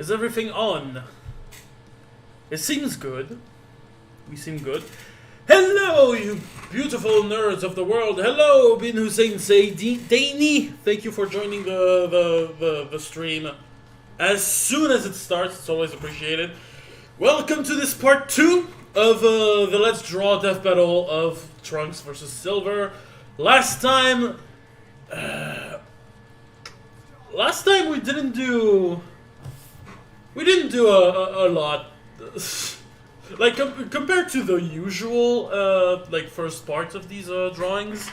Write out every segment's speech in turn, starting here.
Is everything on? It seems good. We seem good. Hello, you beautiful nerds of the world. Hello, Bin Hussein Saidini. Thank you for joining the stream. As soon as it starts, it's always appreciated. Welcome to this part 2 of the Let's Draw Death Battle of Trunks versus Silver. Last time we didn't do a lot. Like compared to the usual like first parts of these drawings.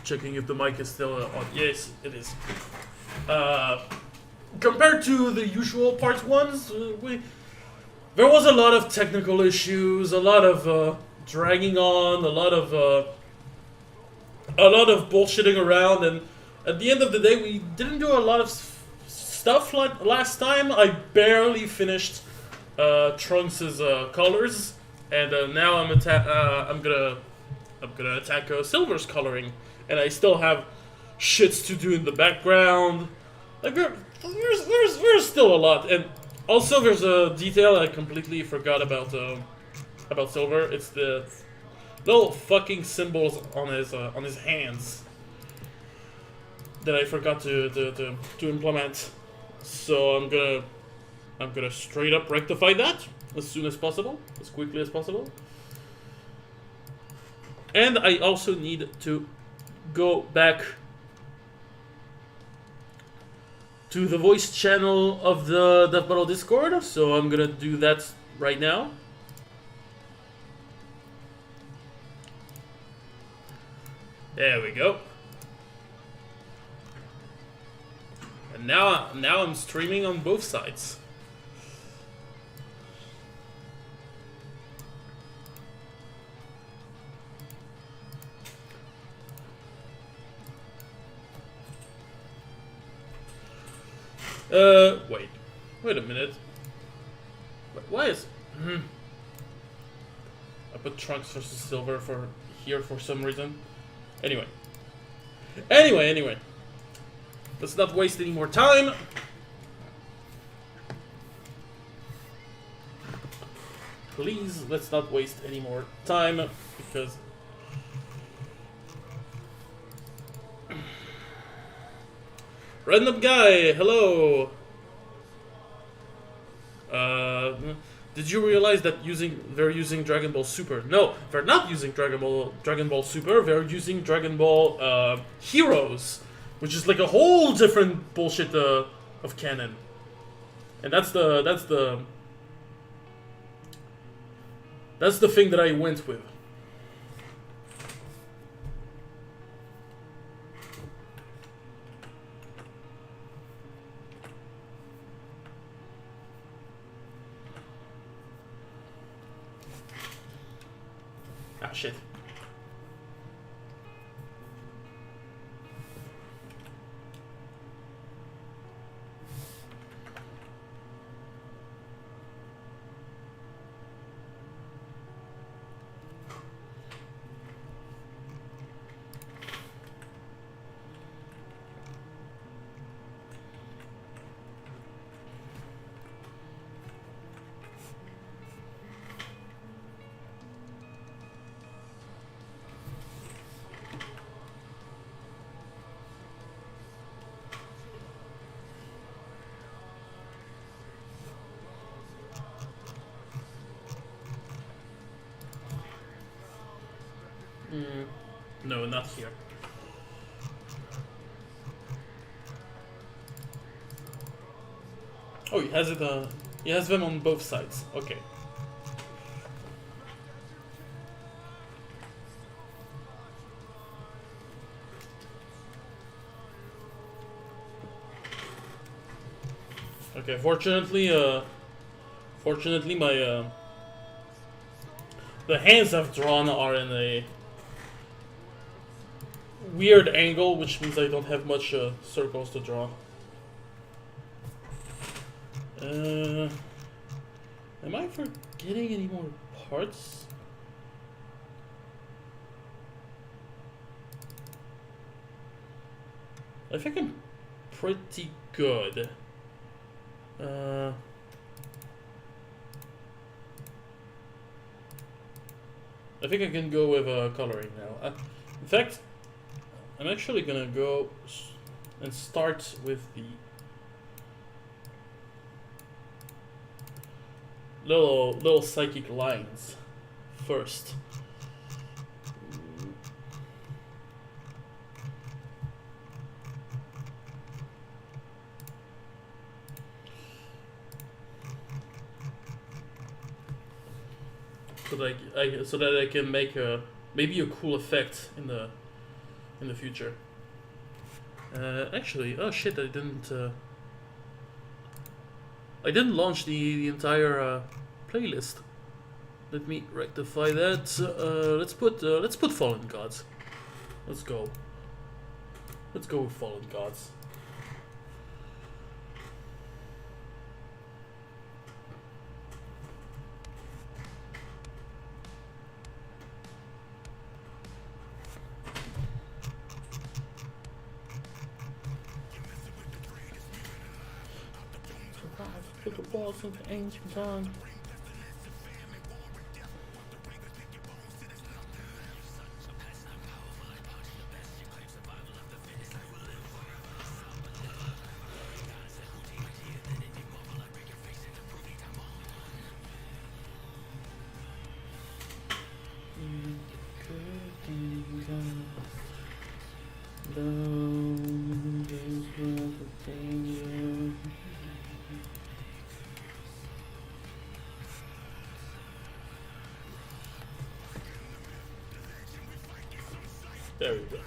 Checking if the mic is still on. Yes, it is. Compared to the usual part ones, there was a lot of technical issues, a lot of dragging on, a lot of bullshitting around, and at the end of the day, we didn't do a lot of stuff like last time. I barely finished Trunks' colors, and now I'm gonna attack Silver's coloring, and I still have shits to do in the background. Like there's still a lot, and also there's a detail I completely forgot about Silver. It's the little fucking symbols on his hands that I forgot to implement. So I'm gonna straight up rectify that as soon as possible, as quickly as possible. And I also need to go back to the voice channel of the Death Battle Discord, so I'm gonna do that right now. There we go. And now I'm streaming on both sides. Wait a minute. Why is... I put Trunks versus Silver for here for some reason. Anyway. Let's not waste any more time. Please, let's not waste any more time, because... Random guy, hello! Did you realize that they're using Dragon Ball Super? No, they're not using Dragon Ball Super, they're using Dragon Ball Heroes, which is like a whole different bullshit of canon. And that's the thing that I went with. Ah, shit. No, not here. Oh, he has it. He has them on both sides. Okay. Okay. Fortunately, my the hands I've drawn are in a weird angle, which means I don't have much circles to draw. Am I forgetting any more parts? I think I'm pretty good. Uh, I think I can go with coloring now. In fact, I'm actually gonna go and start with the little psychic lines first. So that I can make maybe a cool effect in the future. Actually, oh shit! I didn't launch the entire playlist. Let me rectify that. Let's put Fallen Gods. Let's go. Let's go with Fallen Gods. Put the balls into ancient time. There we go.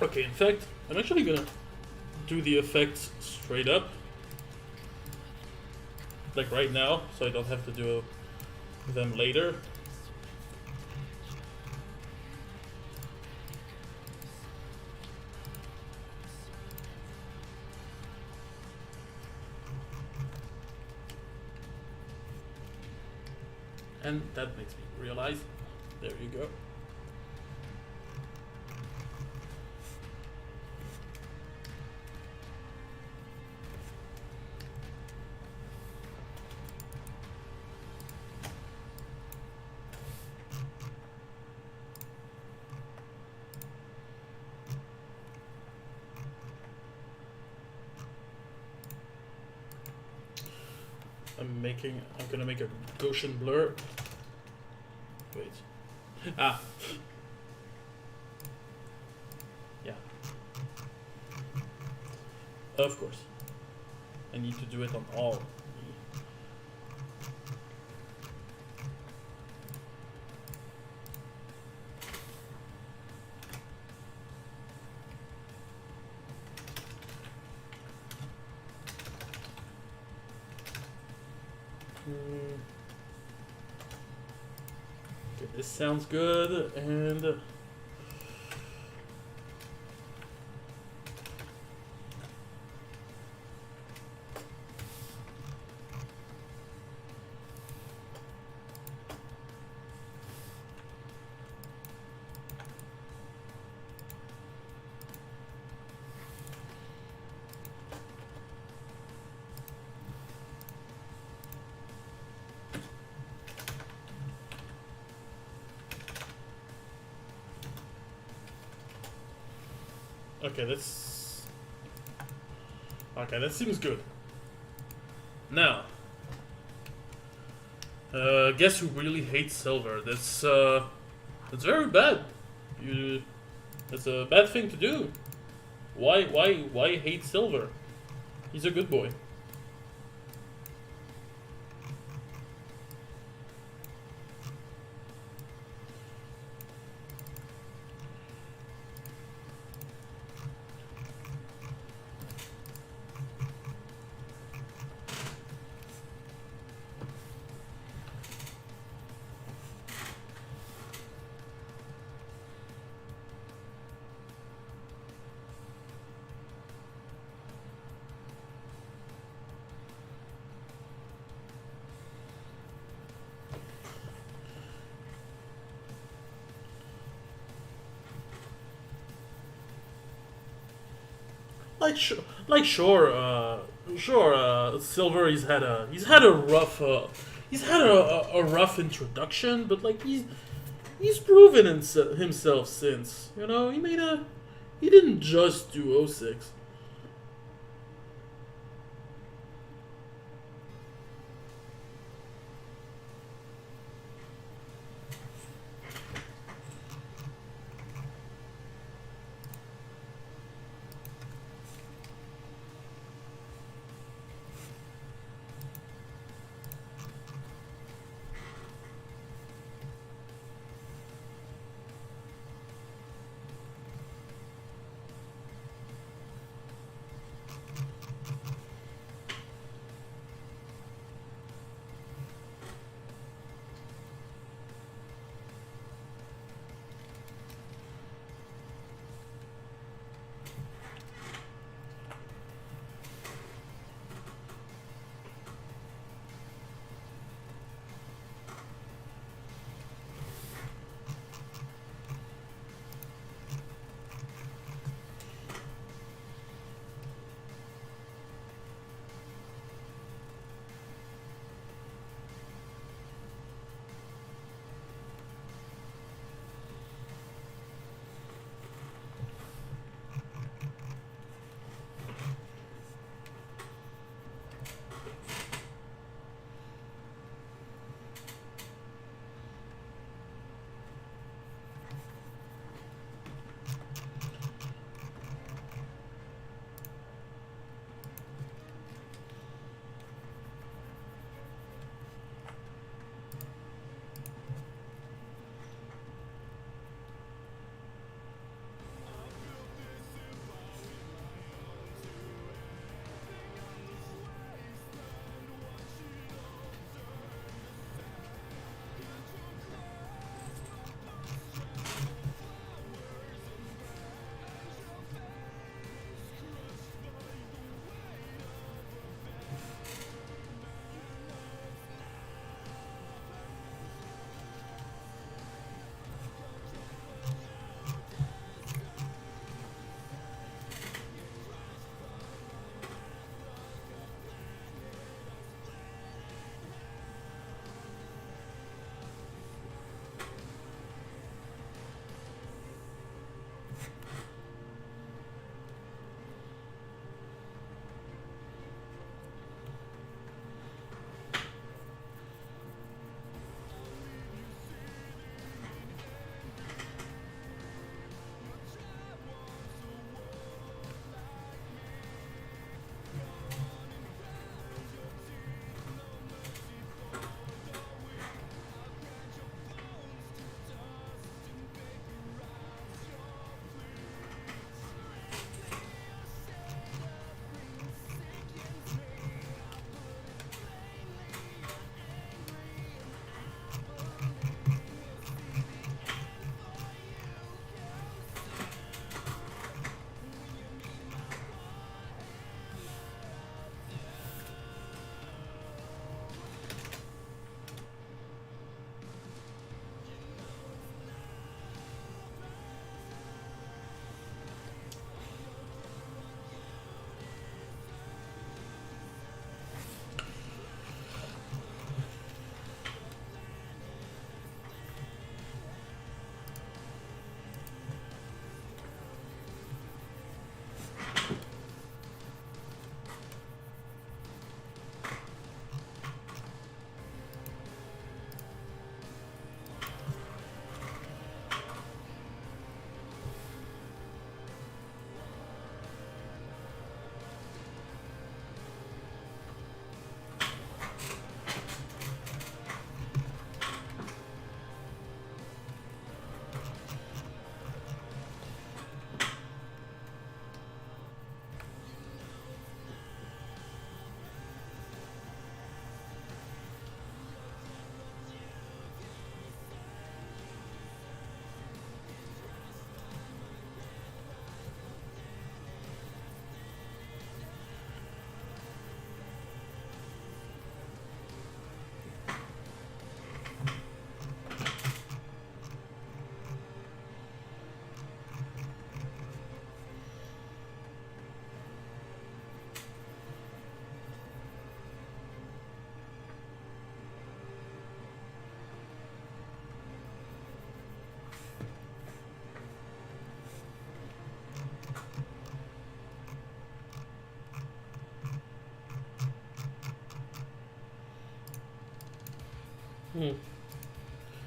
Okay, in fact, I'm actually gonna do the effects straight up. Like right now, so I don't have to do them later. And that makes me realize, there you go. I'm gonna make a Gaussian blur. Wait. Ah. Yeah. Of course. I need to do it on all. Okay, this sounds good, and Okay, that's... Okay, that seems good. Now, guess who really hates silver? That's very bad. You, that's a bad thing to do. Why hate silver? He's a good boy. Sure, Silver. He's had a rough introduction, but like he's proven himself since. You know, he didn't just do O6.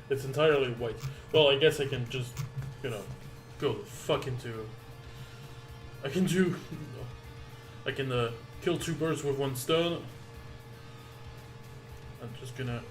It's entirely white. Well, I guess I can just, go the fuck into. I can do. I can kill two birds with one stone. I'm just gonna.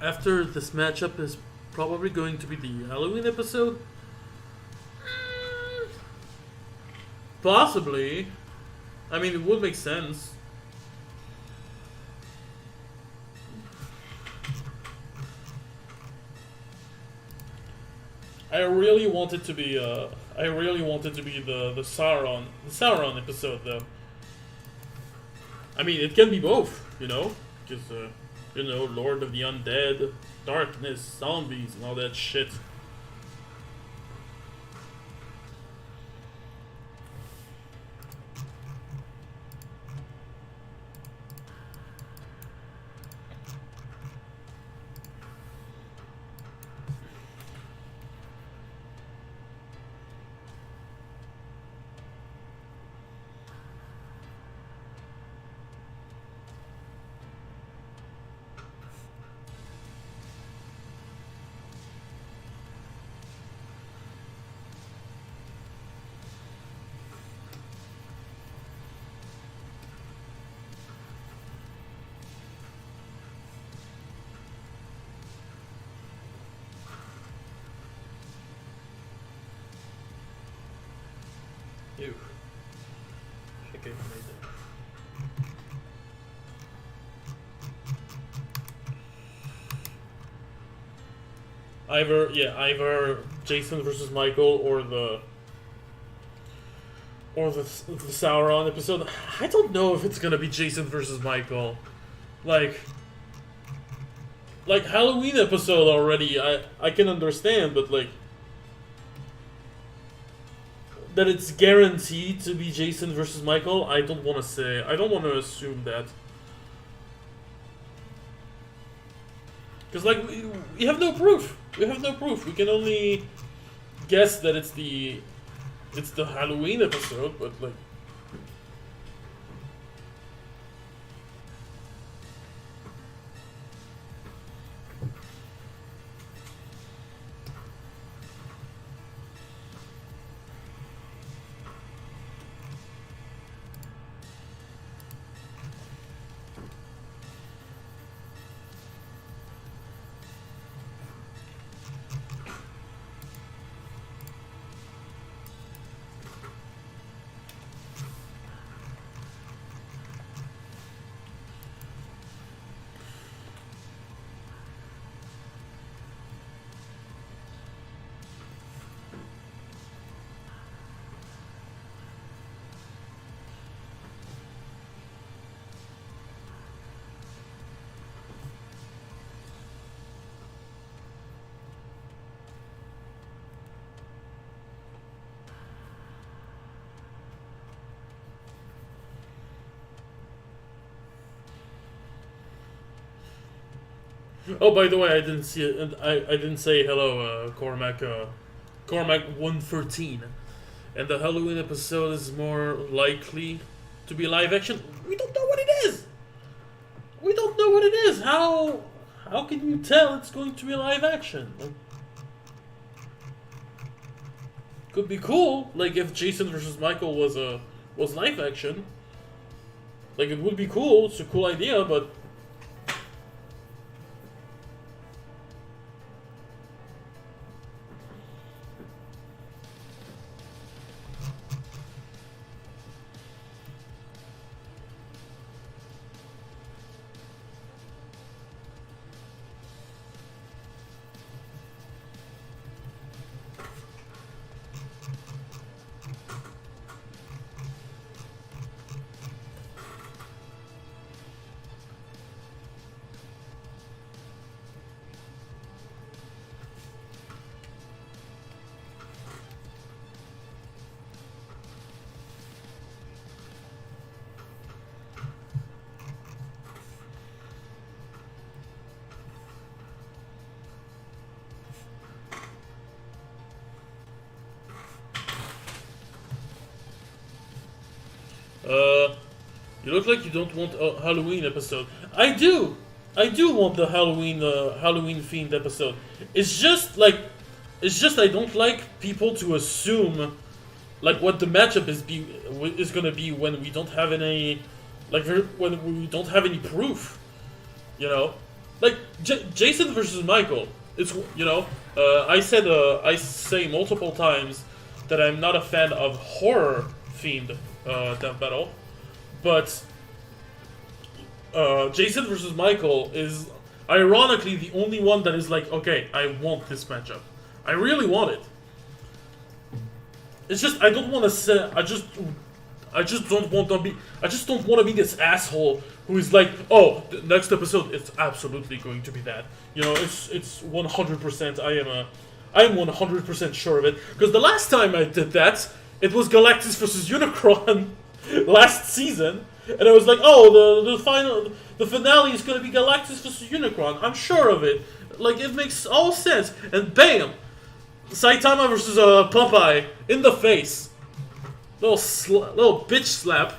After this matchup is probably going to be the Halloween episode. Possibly. I mean, it would make sense. I really wanted to be the Sauron episode though. I mean, it can be both, because Lord of the Undead, darkness, zombies, and all that shit. okay, amazing. Either Jason versus Michael or the Sauron episode. I don't know if it's gonna be Jason versus Michael. Like Halloween episode already, I can understand, but like that it's guaranteed to be Jason versus Michael, I don't want to say. I don't want to assume that. Because like we have no proof. We have no proof. We can only guess that it's the Halloween episode, but like. Oh, by the way, I didn't see it. And I didn't say hello, Cormac. Cormac 113, and the Halloween episode is more likely to be live action. We don't know what it is. We don't know what it is. How can you tell it's going to be live action? Like, could be cool. Like if Jason versus Michael was live action. Like it would be cool. It's a cool idea, but. You look like you don't want a Halloween episode. I do want the Halloween themed episode. It's just I don't like people to assume like what the matchup is gonna be when we don't have any when we don't have any proof. You know, like Jason versus Michael. It's I say multiple times that I'm not a fan of horror themed death battle. But Jason versus Michael is ironically the only one that is like, okay, I want this matchup. I really want it. It's just I don't want to say. I just don't want to be. I just don't want to be this asshole who is like, oh, the next episode it's absolutely going to be that. You know, it's 100%. I am 100% sure of it because the last time I did that, it was Galactus versus Unicron. Last season, and I was like, oh, the finale is gonna be Galactus vs. Unicron. I'm sure of it. Like it makes all sense. And bam, Saitama versus Popeye in the face, little bitch slap.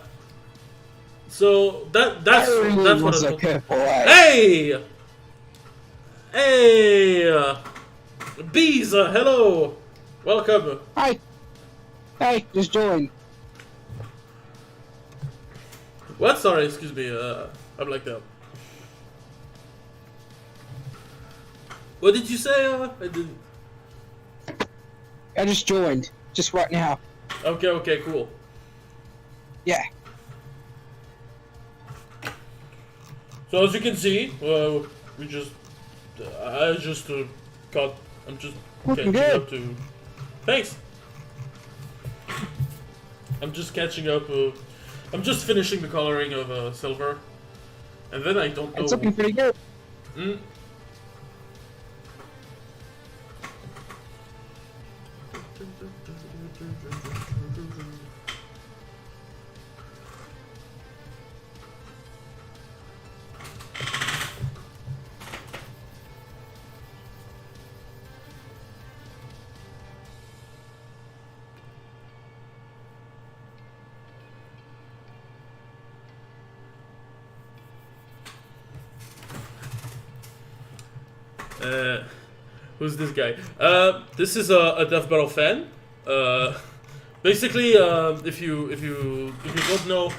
So that's what I'm. Hey, bees, hello, welcome. Hi, just joined. What? Sorry, excuse me. I'm like that. What did you say? I didn't. I just joined, just right now. Okay, cool. Yeah. So as you can see, we just, I just got, I'm just Looking catching good. up to. Thanks. I'm just catching up. I'm just finishing the coloring of silver, and then I don't know. It's looking pretty good. Mm. Who's this guy? This is a Death Battle fan. Basically, if you don't know,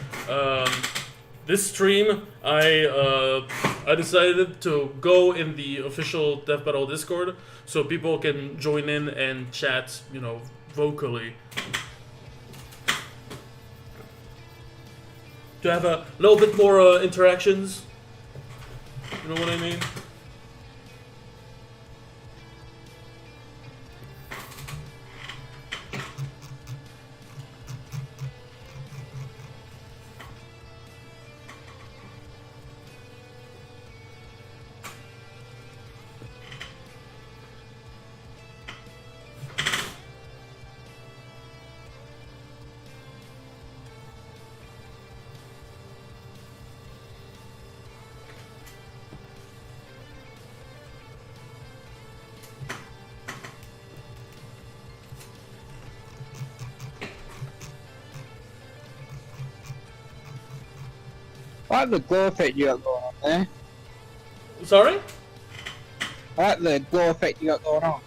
this stream I decided to go in the official Death Battle Discord so people can join in and chat, you know, vocally. To have a little bit more interactions. You know what I mean? I like the glow effect you got going on there. Sorry? I like the glow effect you got going on.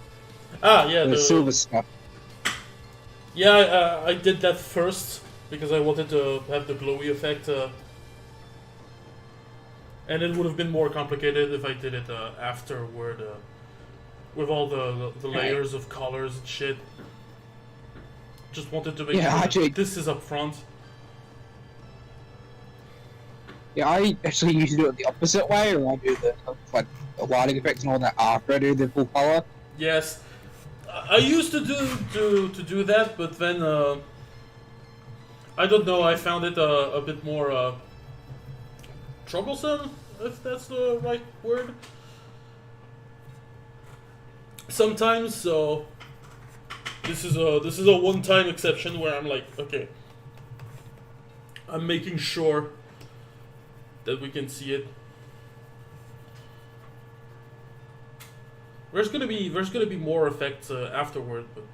Ah, yeah, The silver stuff. Yeah, I did that first because I wanted to have the glowy effect, and it would have been more complicated if I did it afterward, with all the layers of colors and shit. Just wanted to make Yeah, sure that actually- this is up front. Yeah, I actually usually do it the opposite way, or I do the like the lighting effects and all that after I do the full color. Yes, I used to do that, but then I don't know. I found it a bit more troublesome, if that's the right word. Sometimes, so this is a one-time exception where I'm like, okay, I'm making sure that we can see it. There's gonna be more effects afterward, but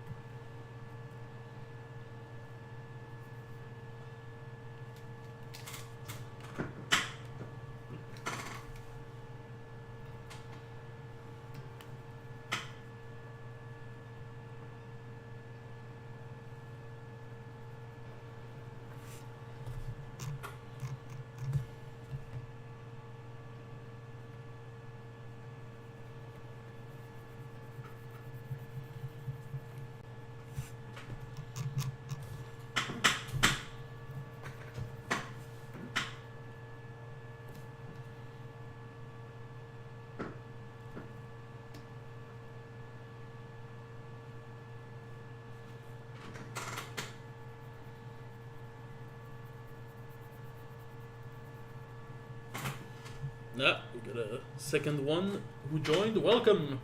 yeah, we got a second one who joined. Welcome.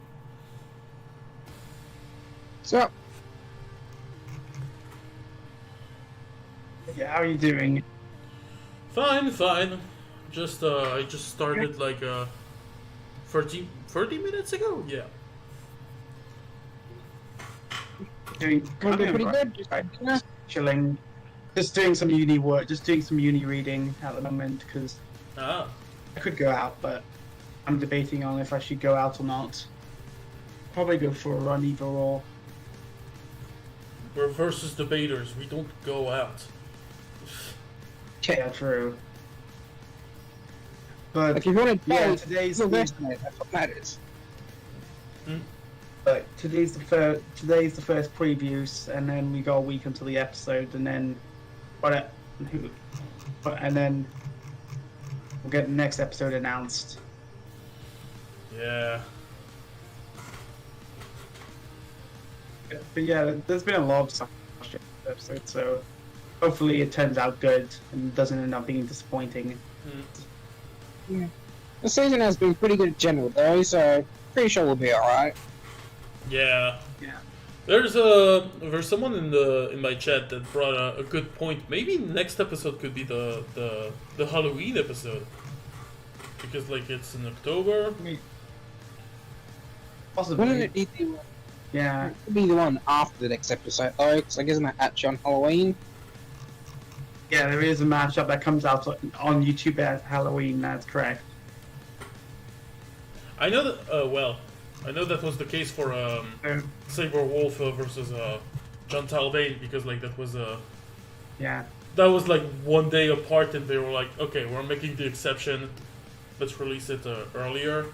So, Yeah, how are you doing? Fine, fine. Just I just started like 30 minutes ago. Yeah. Doing we're doing pretty right. good. Right. Yeah. Chilling. Just doing some uni work, just doing some uni reading at the moment because Ah. I could go out, but I'm debating on if I should go out or not. Probably go for a run either or. We're versus debaters. We don't go out. Yeah, true. But Like if you want to yeah, play, today's you'll the, rest on it. That's what matters. today's the first previews, and then we go a week until the episode, and then and then we'll get the next episode announced. Yeah. But yeah, there's been a lot of stuff in this episode, so hopefully it turns out good and doesn't end up being disappointing. Mm. The season has been pretty good in general, though, so pretty sure we'll be alright. Yeah. Yeah. There's someone in my chat that brought a good point. Maybe next episode could be the Halloween episode, because like it's in October. Possibly. Wouldn't it be the, Yeah. it could be the one after the next episode, though? Because I guess I'm actually on Halloween. Yeah, there is a matchup that comes out on YouTube at Halloween, that's correct. I know that. I know that was the case for Saber Wolf versus John Talbane, because like that was Yeah. that was like one day apart, and they were like, okay, we're making the exception. Let's release it earlier.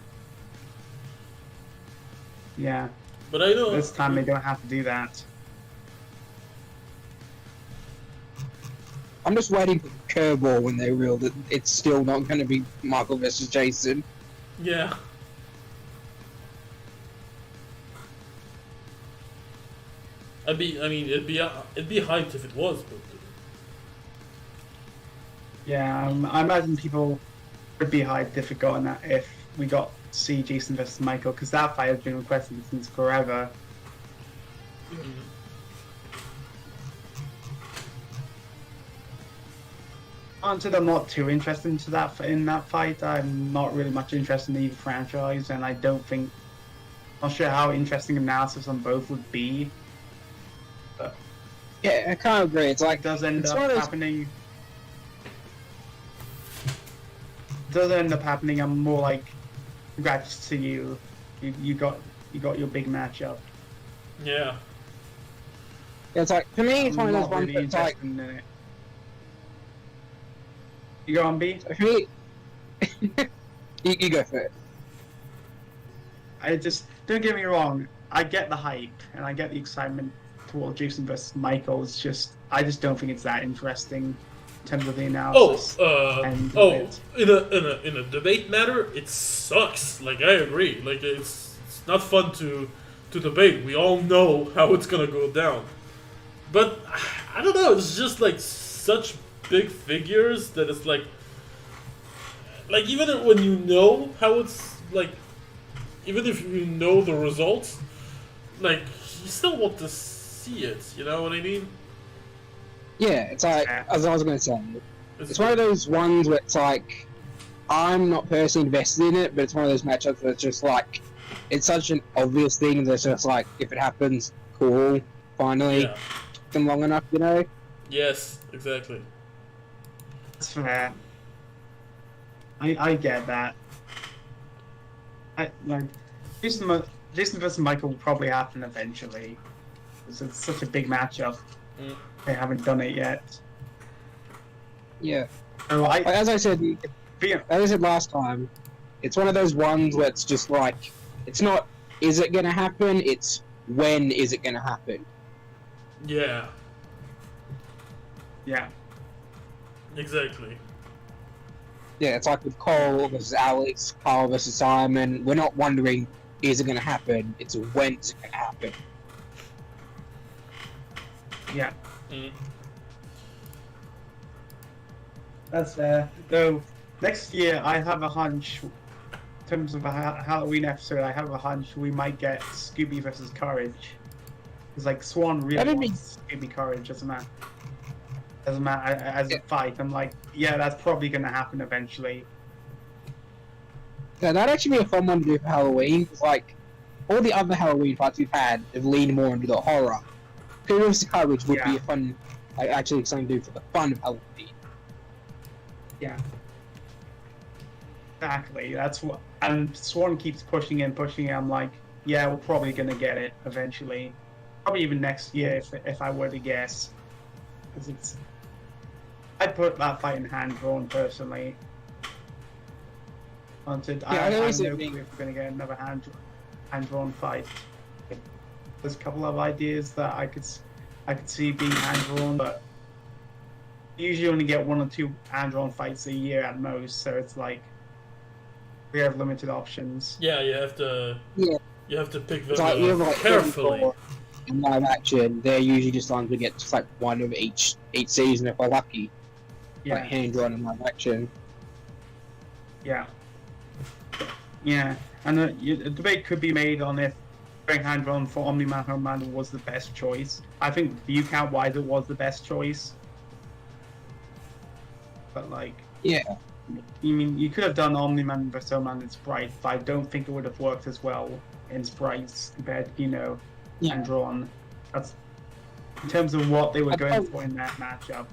Yeah. But I know This time they don't have to do that. I'm just waiting for the curveball when they reveal that it's still not going to be Michael versus Jason. Yeah. I mean, it'd be hyped if it was, but Yeah, I imagine people would be hyped if we got to see Jason versus Michael, because that fight has been requested since forever. Granted, I'm not too interested in that fight. I'm not really much interested in either franchise, and I don't think, not sure how interesting analysis on both would be. Yeah, I kind of agree. It's like It does end it's up one of those- happening. Does end up happening. I'm more like, congrats to you. You got your big matchup. yeah. it's like for me, it's I'm one of those not ones really that's like interested in it. You go on B. for me. you go first. I just don't get me wrong. I get the hype and I get the excitement towards Jason versus Michael. It's just I just don't think it's that interesting in terms of the analysis. And in a debate matter, it sucks. Like I agree. Like it's not fun to debate. We all know how it's gonna go down. But I don't know. It's just like such big figures that it's like even when you know how it's like, even if you know the results, like you still want to see it. You know what I mean? Yeah, it's like Yeah. as I was going to say, it's one of those ones where it's like I'm not personally invested in it, but it's one of those matchups where it's just like it's such an obvious thing that's just like if it happens, cool. Finally, Yeah. them long enough, you know. Yes, exactly. That's fair. I get that. I like Jason versus Michael will probably happen eventually. Because it's such a big matchup. Mm. They haven't done it yet. Yeah. So Like, as I said last time, it's one of those ones where it's just like it's not is it gonna happen? It's when is it gonna happen? Yeah, yeah. exactly. Yeah, it's like with Cole versus Alex, Carl versus Simon. We're not wondering is it gonna happen? It's when's it gonna happen. Yeah. Mm. That's fair. Though next year I have a hunch. In terms of a Halloween episode, I have a hunch we might get Scooby versus Courage. It's like Swan really That'd be- wants Scooby Courage as a fight. I'm like, yeah, that's probably gonna happen eventually. Yeah, that'd actually be a fun one to do for Halloween. Cause like all the other Halloween fights we've had have leaned more into the horror. Scooby versus Courage would be Yeah. a fun, like actually something to do for the fun of Halloween. Yeah. Exactly. That's what. And Swan keeps pushing and pushing. I'm like, yeah, we're probably gonna get it eventually. Probably even next year, if I were to guess. Because it's. I'd put that fight in hand drawn personally. Wanted. Yeah, I I always have no think- clue if we're gonna get another hand drawn fight. There's a couple of ideas that I could see being hand drawn, but You usually only get 1 or 2 Andron fights a year at most, so it's like we have limited options. Yeah, you have to. Yeah. You have to pick them It's like, you have, like, carefully. 34 in live action, they're usually just ones we get just like one of each season if we're lucky. Yeah, Like hand drawn in live action. yeah, yeah. And a debate could be made on if going hand drawn for Omni-Man Homelander was the best choice. I think view count wise it was the best choice. But like, Yeah. you mean you could have done Omni-Man vs Homelander in Sprite, but I don't think it would have worked as well in Sprites compared to, Yeah. hand drawn. That's in terms of what they were going for in that matchup.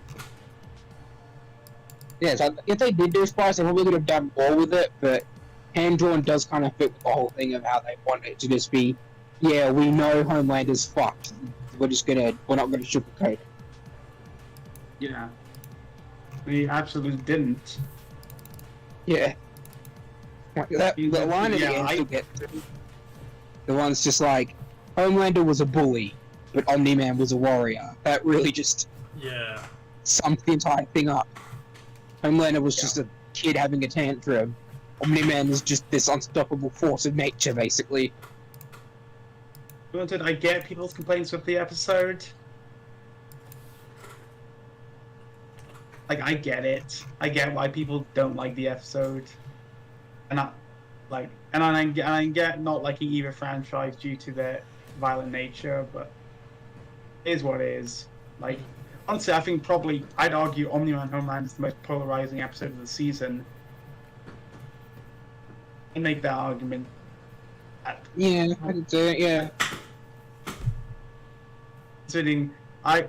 Yeah, so if they did do Spice, they probably could have done more with it, but hand drawn does kind of fit with the whole thing of how they want it to just be, yeah, we know Homelander's fucked. We're not gonna sugarcoat it. Yeah. We absolutely didn't. Yeah. Like that, the line at the end to get to, the one's just like, Homelander was a bully, but Omni-Man was a warrior. That really just Yeah. sums the entire thing up. Homelander was just a kid having a tantrum. Omni-Man is just this unstoppable force of nature, basically. Did I get people's complaints with the episode? Like, I get it. I get why people don't like the episode. And I get not liking either franchise due to their violent nature, but it is what it is. Like, honestly, I think probably, I'd argue Omni-Man Homeland is the most polarizing episode of the season. I make that argument. Yeah, I can do it, yeah. Considering, I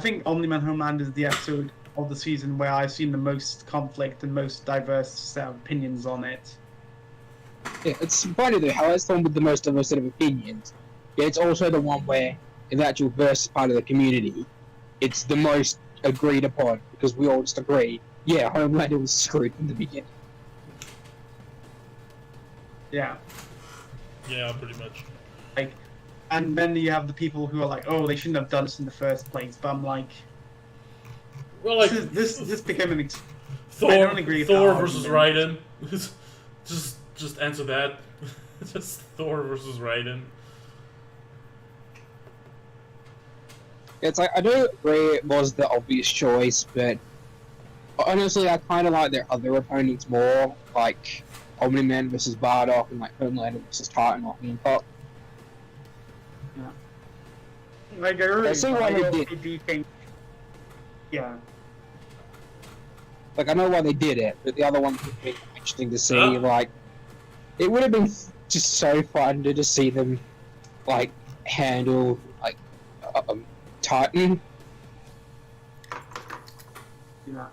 think Omni-Man Homeland is the episode of the season where I've seen the most conflict and most diverse set of opinions on it. Yeah, it's funny though, how it's the one with the most diverse set of opinions. Yeah, it's also the one where, in the actual verse part of the community, it's the most agreed upon, because we all just agree, yeah, Homelander was screwed from the beginning. Yeah. Yeah, pretty much. Like, and then you have the people who are like, oh, they shouldn't have done this in the first place, but I'm like, Well, like this became an I Thor, don't agree with Thor that versus Raiden. just answer that. Just Thor versus Raiden. It's like, I do agree it was the obvious choice, but honestly, I kind of like their other opponents more, like Omni-Man versus Bardock and like Homelander versus Titan or Hancock. Like, I really see why they also did. do think, yeah. Like, I know why they did it, but the other one would be interesting to see. Huh? Like, it would have been just so fun to just see them, like, handle, like, Titan. Yeah.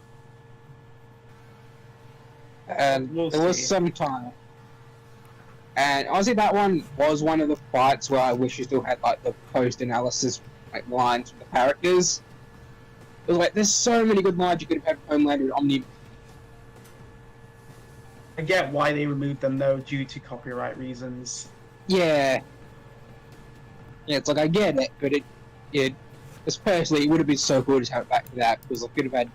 And We'll there was see. some time. And honestly, that one was one of the fights where I wish you still had, like, the post-analysis, like, lines from the characters. It was like, there's so many good lines you could have had from Homelander and Omni. I get why they removed them though, due to copyright reasons. Yeah. Yeah, it's like, I get it, but just personally, it would have been so cool to have it back to that, because I could have had,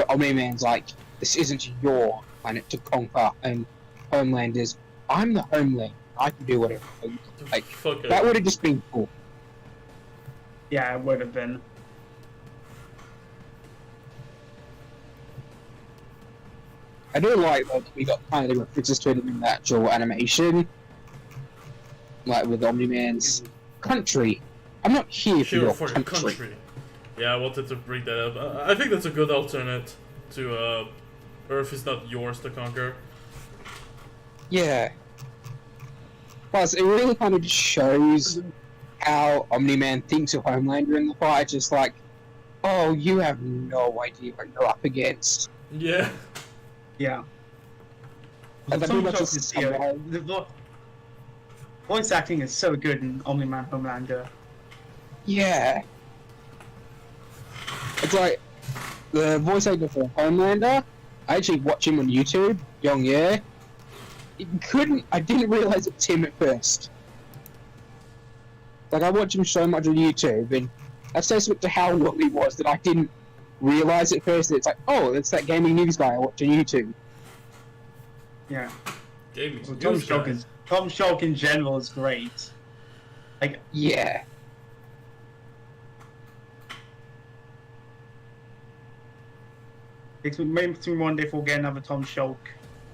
Omni-Man's like, this isn't your planet to conquer, and Homelander's, I'm the Homeland, I can do whatever. Like, Fuck it. that would have just been cool. Yeah, it would have been. I do like that we got kind of the references to it in the actual animation, like with Omni-Man's country. I'm not here for your country. Yeah, I wanted to bring that up. I think that's a good alternate to Earth is not yours to conquer. Yeah. Plus, it really kind of just shows how Omni-Man thinks of Homelander in the fight. Just like, oh, you have no idea what you're up against. Yeah. Yeah. And So then much just of the voice acting is so good in Omni-Man Homelander. Yeah. It's like, the voice actor for Homelander, I actually watch him on YouTube, Young Yeah. I didn't realize it was him at first. Like, I watch him so much on YouTube, and that's testament to how well he was that I didn't realize it first. It's like, oh, it's that gaming news guy I watch on YouTube. Yeah. Gaming Well, news guy. Tom Shulk in general is great. Like, Yeah. makes me wonder if we'll get another Tom Shulk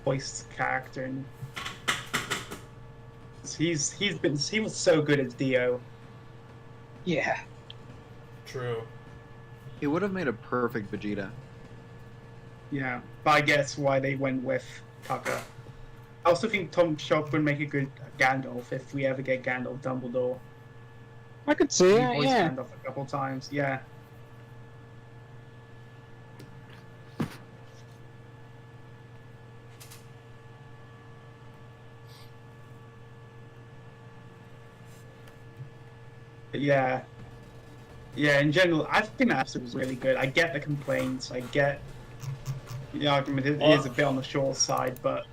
voiced character. And he was so good as Dio. Yeah. True. He would have made a perfect Vegeta. Yeah, but I guess why they went with Tucker. I also think Tom Shulk would make a good Gandalf if we ever get Gandalf Dumbledore. I could see He it, voiced yeah. Gandalf a couple times. Yeah. But yeah. Yeah, in general, I think that episode was really good. I get the complaints. I get the argument. It is a bit on the short side, but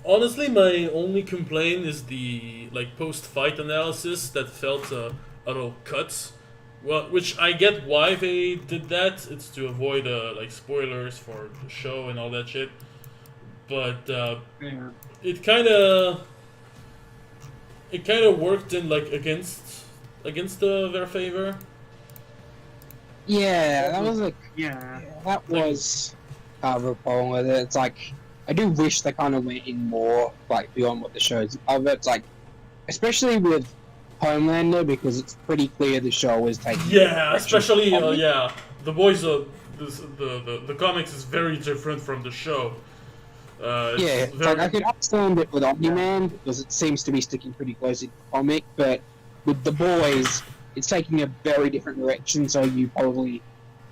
Honestly, my only complaint is the like post-fight analysis that felt a little cut. Well, which I get why they did that. It's to avoid like spoilers for the show and all that shit. But yeah. it kind of worked in like against their favor. Yeah, that was like, Yeah. that was kind of a problem with it. It's like, I do wish they kind of went in more, like, beyond what the show's of. It's like, especially with Homelander, because it's pretty clear the show is taking. Yeah, especially comic. yeah, the boys. The comics is very different from the show. It's Yeah, it's like, I can understand it with Omni-Man, because it seems to be sticking pretty close to the comic, but with the boys, it's taking a very different direction, so you probably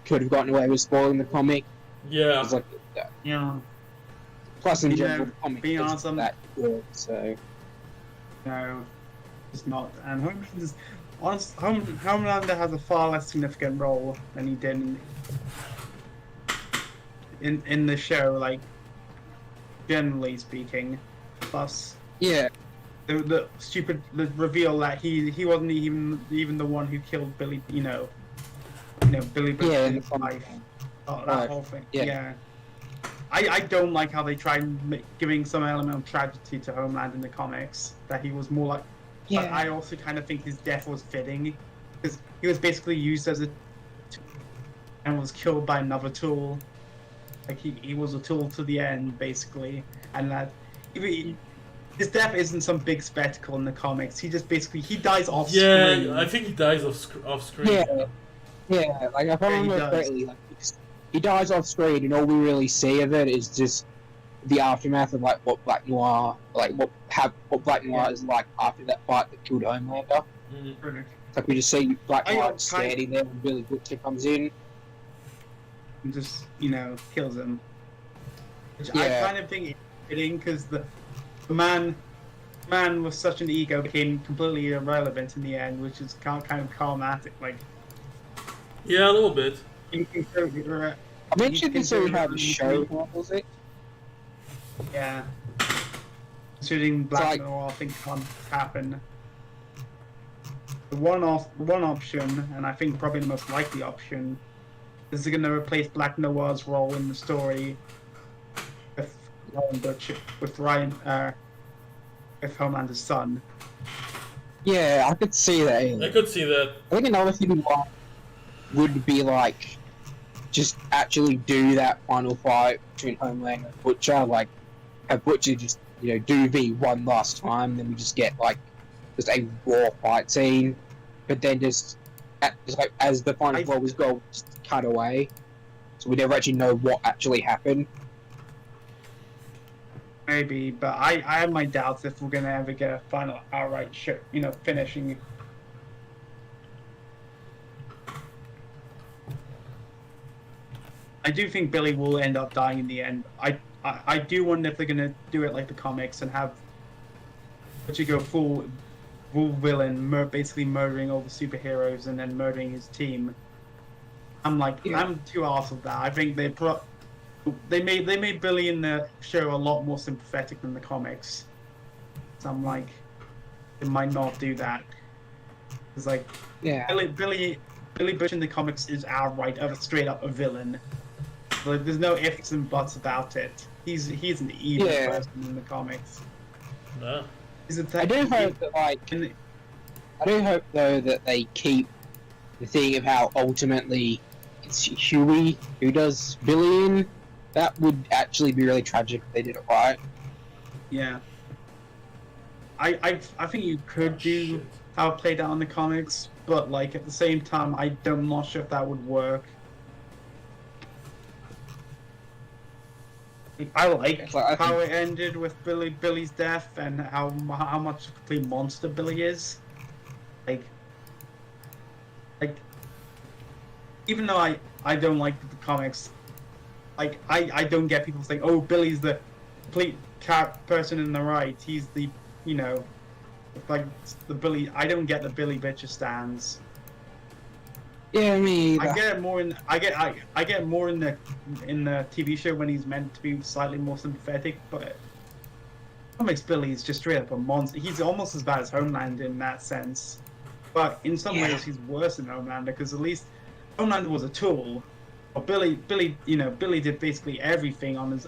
could have gotten away with spoiling the comic. yeah. It's like, Yeah. plus in Yeah, general, the comic being isn't honest, I'm- that good, so... No, it's not. And Homelander has a far less significant role than he did in the show, like, generally speaking. Plus, Yeah, the reveal that he wasn't even the one who killed Billy, Billy yeah, in the Butcher's comic. wife. Oh, that Right. whole thing. Yeah. Yeah. I don't like how they try and giving some element of tragedy to Homeland in the comics. That he was more like. But yeah. I also kind of think his death was fitting, because he was basically used as a tool and was killed by another tool. Like he was a tool to the end, basically, and that his death isn't some big spectacle in the comics. He just basically dies off screen. Yeah, I think he dies off screen. Yeah, yeah, like if I Yeah, he remember does. correctly, like, he dies off screen, and all we really see of it is just the aftermath of like what Black Noir, like what Black Noir is like after that fight that killed Homelander. Mhm. It's like we just see Black I Noir don't standing there, and Billy Butcher comes in. And just kills him. Which Yeah. I kind of think is fitting, because the man with such an ego became completely irrelevant in the end, which is kind of traumatic. Like Yeah, a little bit. you can consider it- I mentioned You this in how the consider- show handles it. yeah. Considering Black like- Noir things can't happen. The one option, and I think probably the most likely option, is they're going to replace Black Noir's role in the story with Ryan Butcher, with Homelander's son. Yeah, I could see that. I could see that. I think another thing would be like just actually do that final fight between Homelander and Butcher, like have Butcher just do the one last time, then we just get like just a raw fight scene, but then just like as the final blow was go, just cut away, so we never actually know what actually happened. Maybe, but I have my doubts if we're going to ever get a final outright finishing. I do think Billy will end up dying in the end. I do wonder if they're going to do it like the comics and have Butcher go full villain, basically murdering all the superheroes and then murdering his team. I'm too arsed of that. I think they made Billy in the show a lot more sympathetic than the comics. So I'm like, they might not do that. It's like Yeah, Billy Billy Butcher in the comics is outright, straight up a villain. Like, there's no ifs and buts about it. He's an evil Yeah. person in the comics. No. He's a I do type- hope that, like, in the- I do hope though that they keep the thing of how ultimately it's Huey who does Billy in. That would actually be really tragic if they did it right. Yeah. I think you could do Shit. how it played out in the comics, but like at the same time, I'm not sure if that would work. I like It's like, I how think- it ended with Billy's death and how much a complete monster Billy is. Like, even though I don't like the comics, like I don't get people saying, oh, Billy's the complete person in the right. He's the, you know, like the Billy. I don't get the Billy Butcher stands. Yeah, me I either. get it more in I get more in the TV show when he's meant to be slightly more sympathetic, but comics Billy is just straight up a monster. He's almost as bad as Homelander in that sense, but in some Yeah. ways he's worse than Homelander because at least Homelander was a tool. But Billy, Billy did basically everything on his,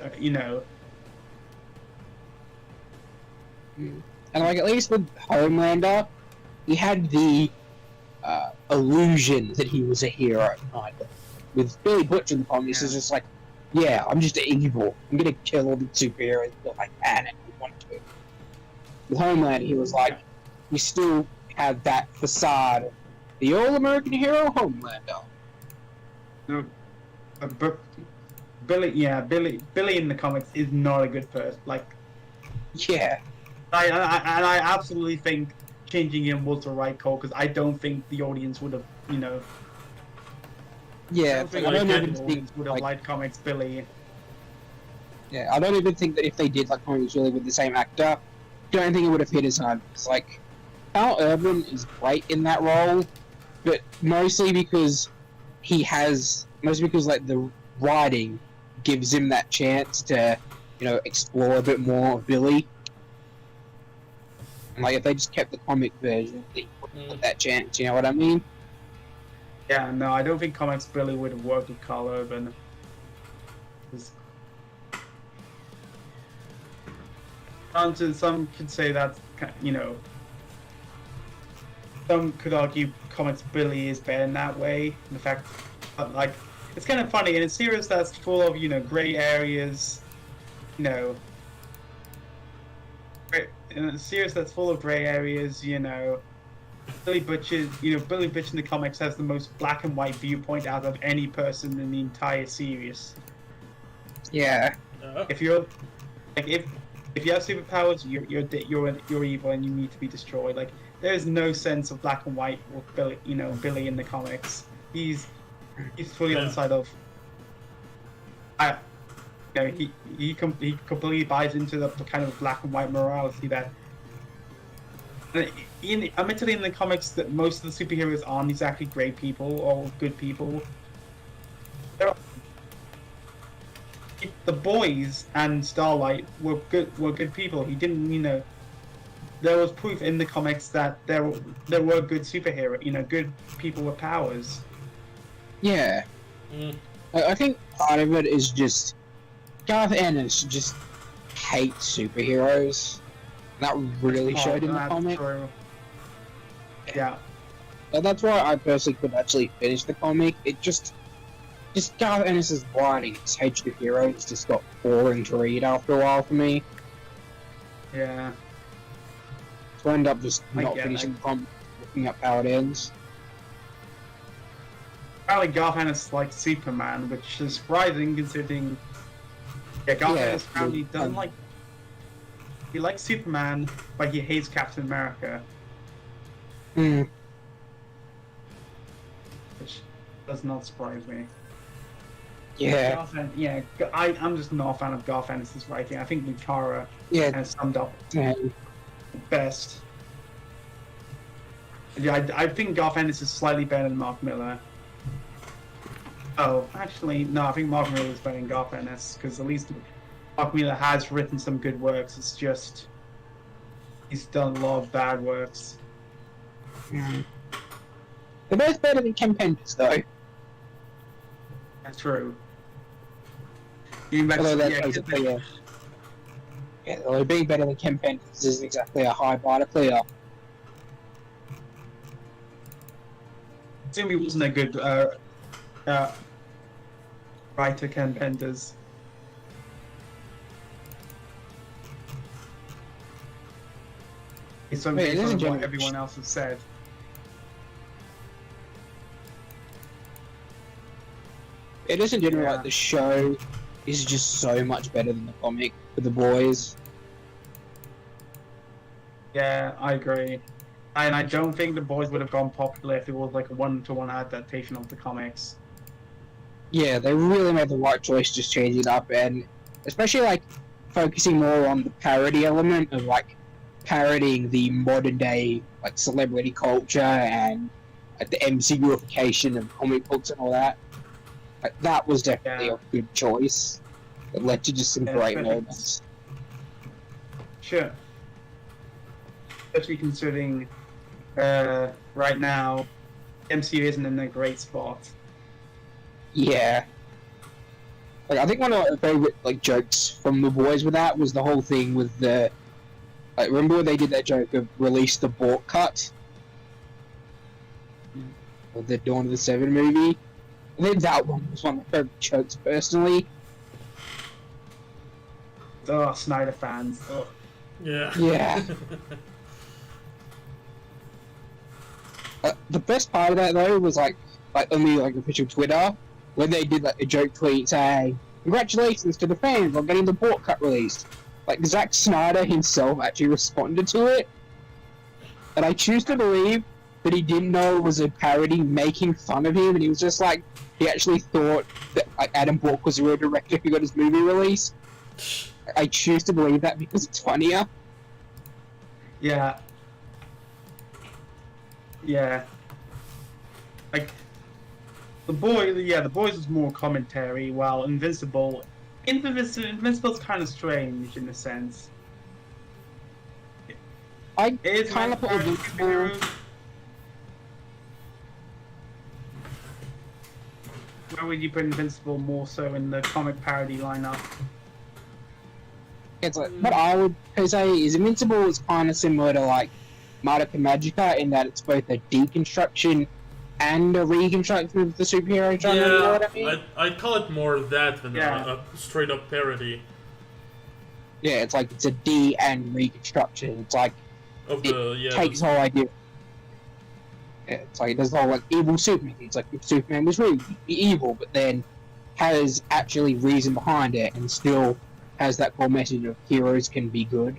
And like at least with Homelander, he had the illusion that he was a hero. Kind of. With Billy Butcher in the comics, it's just like, yeah, I'm just evil. I'm gonna kill all the superheroes if I can and I want to. With Homelander, he was like, he still had that facade of the all-American hero Homelander. but Billy in the comics is not a good person. Like, Yeah, I absolutely think changing him was the right call because I don't think the audience would have, I yeah. don't think I don't the even think audience would have like, liked comics Billy. yeah, I don't even think that if they did like comics really with the same actor, don't think it would have hit as hard. It's like Al Urban is great in that role, but mostly because like the writing gives him that chance to, explore a bit more of Billy. And like if they just kept the comic version, they wouldn't get that chance. You know what I mean? Yeah, no, I don't think comics Billy would have worked with Carl Urban. 'Cause- Some could say that, some could argue comics Billy is better in that way. In fact, but like, it's kind of funny in a series that's full of, gray areas, in a series that's full of gray areas, Billy Butcher in the comics has the most black and white viewpoint out of any person in the entire series. Yeah, If you're like if you have superpowers, you're evil and you need to be destroyed. Like there's no sense of black and white with Billy, Billy in the comics. He's fully on the side of. He completely buys into the kind of black and white morality that. Admittedly, in the comics, that most of the superheroes aren't exactly great people or good people. The boys and Starlight were good people. He didn't, there was proof in the comics that there were good good people with powers. yeah. Mm. I think part of it is just Garth Ennis just hates superheroes. That really showed in the That's comic. true. Yeah. And that's why I personally couldn't actually finish the comic. It just Garth Ennis' writing, his hatred of heroes, just got boring to read after a while for me. Yeah. So I end up just I not get finishing it. the comic, looking up how it ends. Apparently Garth Ennis likes Superman, which is surprising considering Garth Yeah, Ennis apparently doesn't um, like. He likes Superman, but he hates Captain America, Hmm. which does not surprise me. Yeah. I'm just not a fan of Garth Ennis' writing. I think Lucara Yeah. has summed up yeah. best. Yeah, I think Garth Ennis is slightly better than Mark Miller. Oh, actually, no, I think Mark Miller is better than Garth Ennis, because at least Mark Miller has written some good works. It's just he's done a lot of bad works. Hmm. They're both better than Ken Penders, though. That's true. You mean Although yeah, that's basically, yeah, although being better than Ken Penders isn't exactly a high bar to clear. Assume he wasn't a good writer, Ken Penders. It's something Wait, it from isn't what Jimmy. everyone else has said. It isn't generally Yeah. like the show is just so much better than the comic for the boys. Yeah, I agree. And I don't think the boys would have gone popular if it was like a one-to-one adaptation of the comics. Yeah, they really made the right choice just changing it up, and especially like focusing more on the parody element of like parodying the modern day like celebrity culture and like the MCUification of comic books and all that. Like that was definitely Yeah. a good choice. It led to just some Yeah, great especially- moments. Sure. Especially considering right now, MCU isn't in a great spot. Yeah. Like I think one of my favorite like jokes from the boys with that was the whole thing with the like remember when they did that joke of release the Bork cut of the Dawn of the Seven movie. I think that one was one of my favorite jokes personally. Oh, Snyder fans. Oh. Yeah. Yeah. The best part of that though was like on the like official Twitter when they did like a joke tweet saying congratulations to the fans on getting the Bork cut released. Like Zack Snyder himself actually responded to it, and I choose to believe that he didn't know it was a parody making fun of him, and he was just like he actually thought that like Adam Bork was a real director who got his movie released. I choose to believe that because it's funnier. Yeah. Yeah. Like the boys was more commentary, while Invincible's kind of strange in a sense. I It is kind of put Invincible. Where would you put Invincible more so in the comic parody lineup? It's like what I would say is Invincible is kind of similar to like Madoka Magica in that it's both a deconstruction and a reconstruction of the superhero genre. You know what I mean? Yeah, I'd call it more that than Yeah. a straight up parody Yeah, it's like it's a de and reconstruction. It's like of the takes the whole idea. Yeah, it's like there's the whole like evil Superman. It's like if Superman was really evil, but then has actually reason behind it and still has that core message of heroes can be good.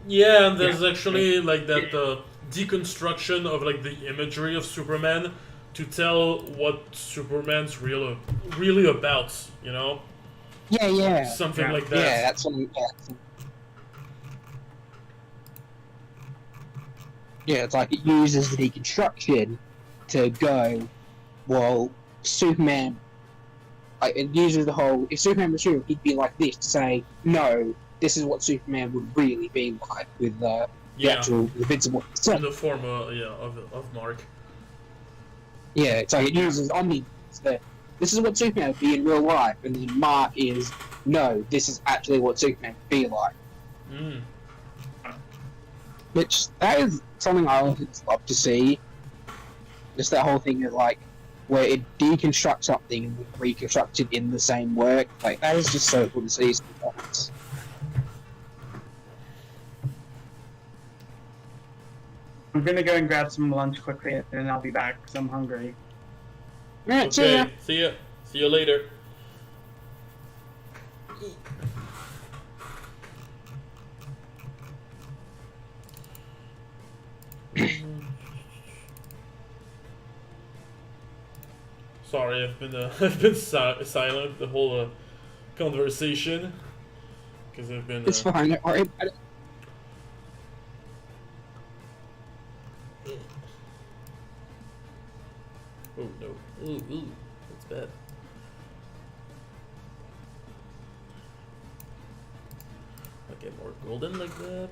Yeah, and there's actually like that deconstruction of like the imagery of Superman to tell what Superman's really about, you know? Yeah, yeah. Something Yeah. like that. Yeah, that's something. Yeah, it's like it uses the deconstruction to go, well, Superman. Like it uses the whole. If Superman was real, he'd be like this to say, no, this is what Superman would really be like with the actual Invincible. In the form of Mark. Yeah, it's like it uses Omni. This is what Superman would be in real life, and then Mark is no, this is actually what Superman would be like. Mm. Which that is something I would love to see. Just that whole thing of like where it deconstructs something and reconstructs it in the same work. Like that is just so cool to see sometimes. I'm gonna go and grab some lunch quickly, and then I'll be back because I'm hungry. Alright, see ya. Okay, see ya. See you later. Sorry, I've been I've been silent the whole conversation because I've been. It's fine, don't worry about it. Oh no! Ooh, that's bad. I get more golden like that.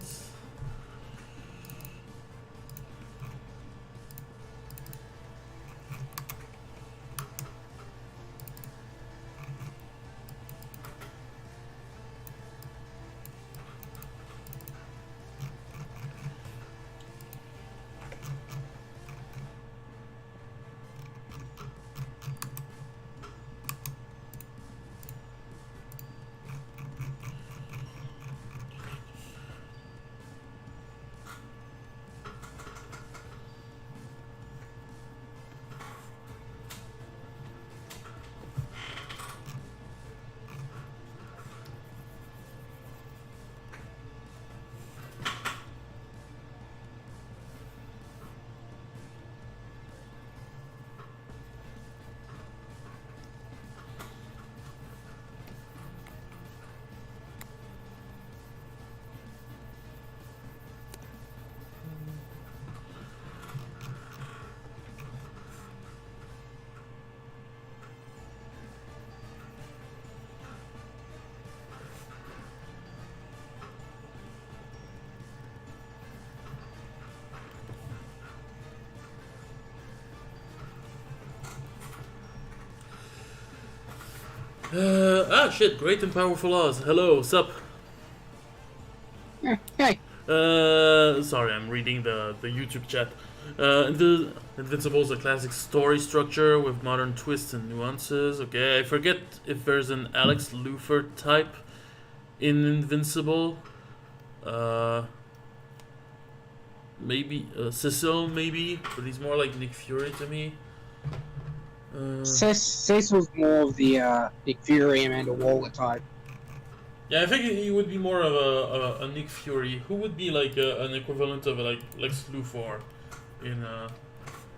Shit, great and powerful Oz. Hello, sup? Hey, Sorry, I'm reading the YouTube chat. The Invincible's a classic story structure with modern twists and nuances. Okay, I forget if there's an Alex Luthor type in Invincible. Maybe Cecil, maybe, but he's more like Nick Fury to me. Cecil's more of the Nick Fury and Amanda Waller type. Yeah, I think he would be more of a Nick Fury. Who would be like an equivalent of like Lex Luthor in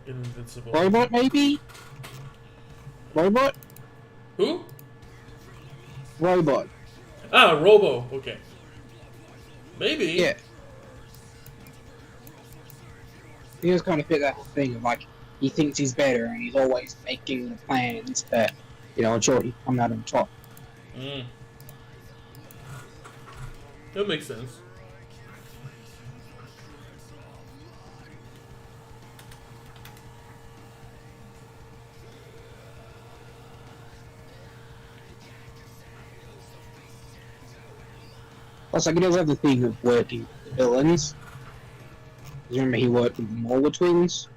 Invincible? Robot, maybe? Robot? Who? Robot. Ah, Robo. Okay. Maybe. Yeah. He just kind of fit that thing of like, he thinks he's better and he's always making the plans, but, you know, sure, he come out on top. Mm. That makes sense. Plus, like, he does have the thing of working with villains. Remember, he worked with the Molar twins.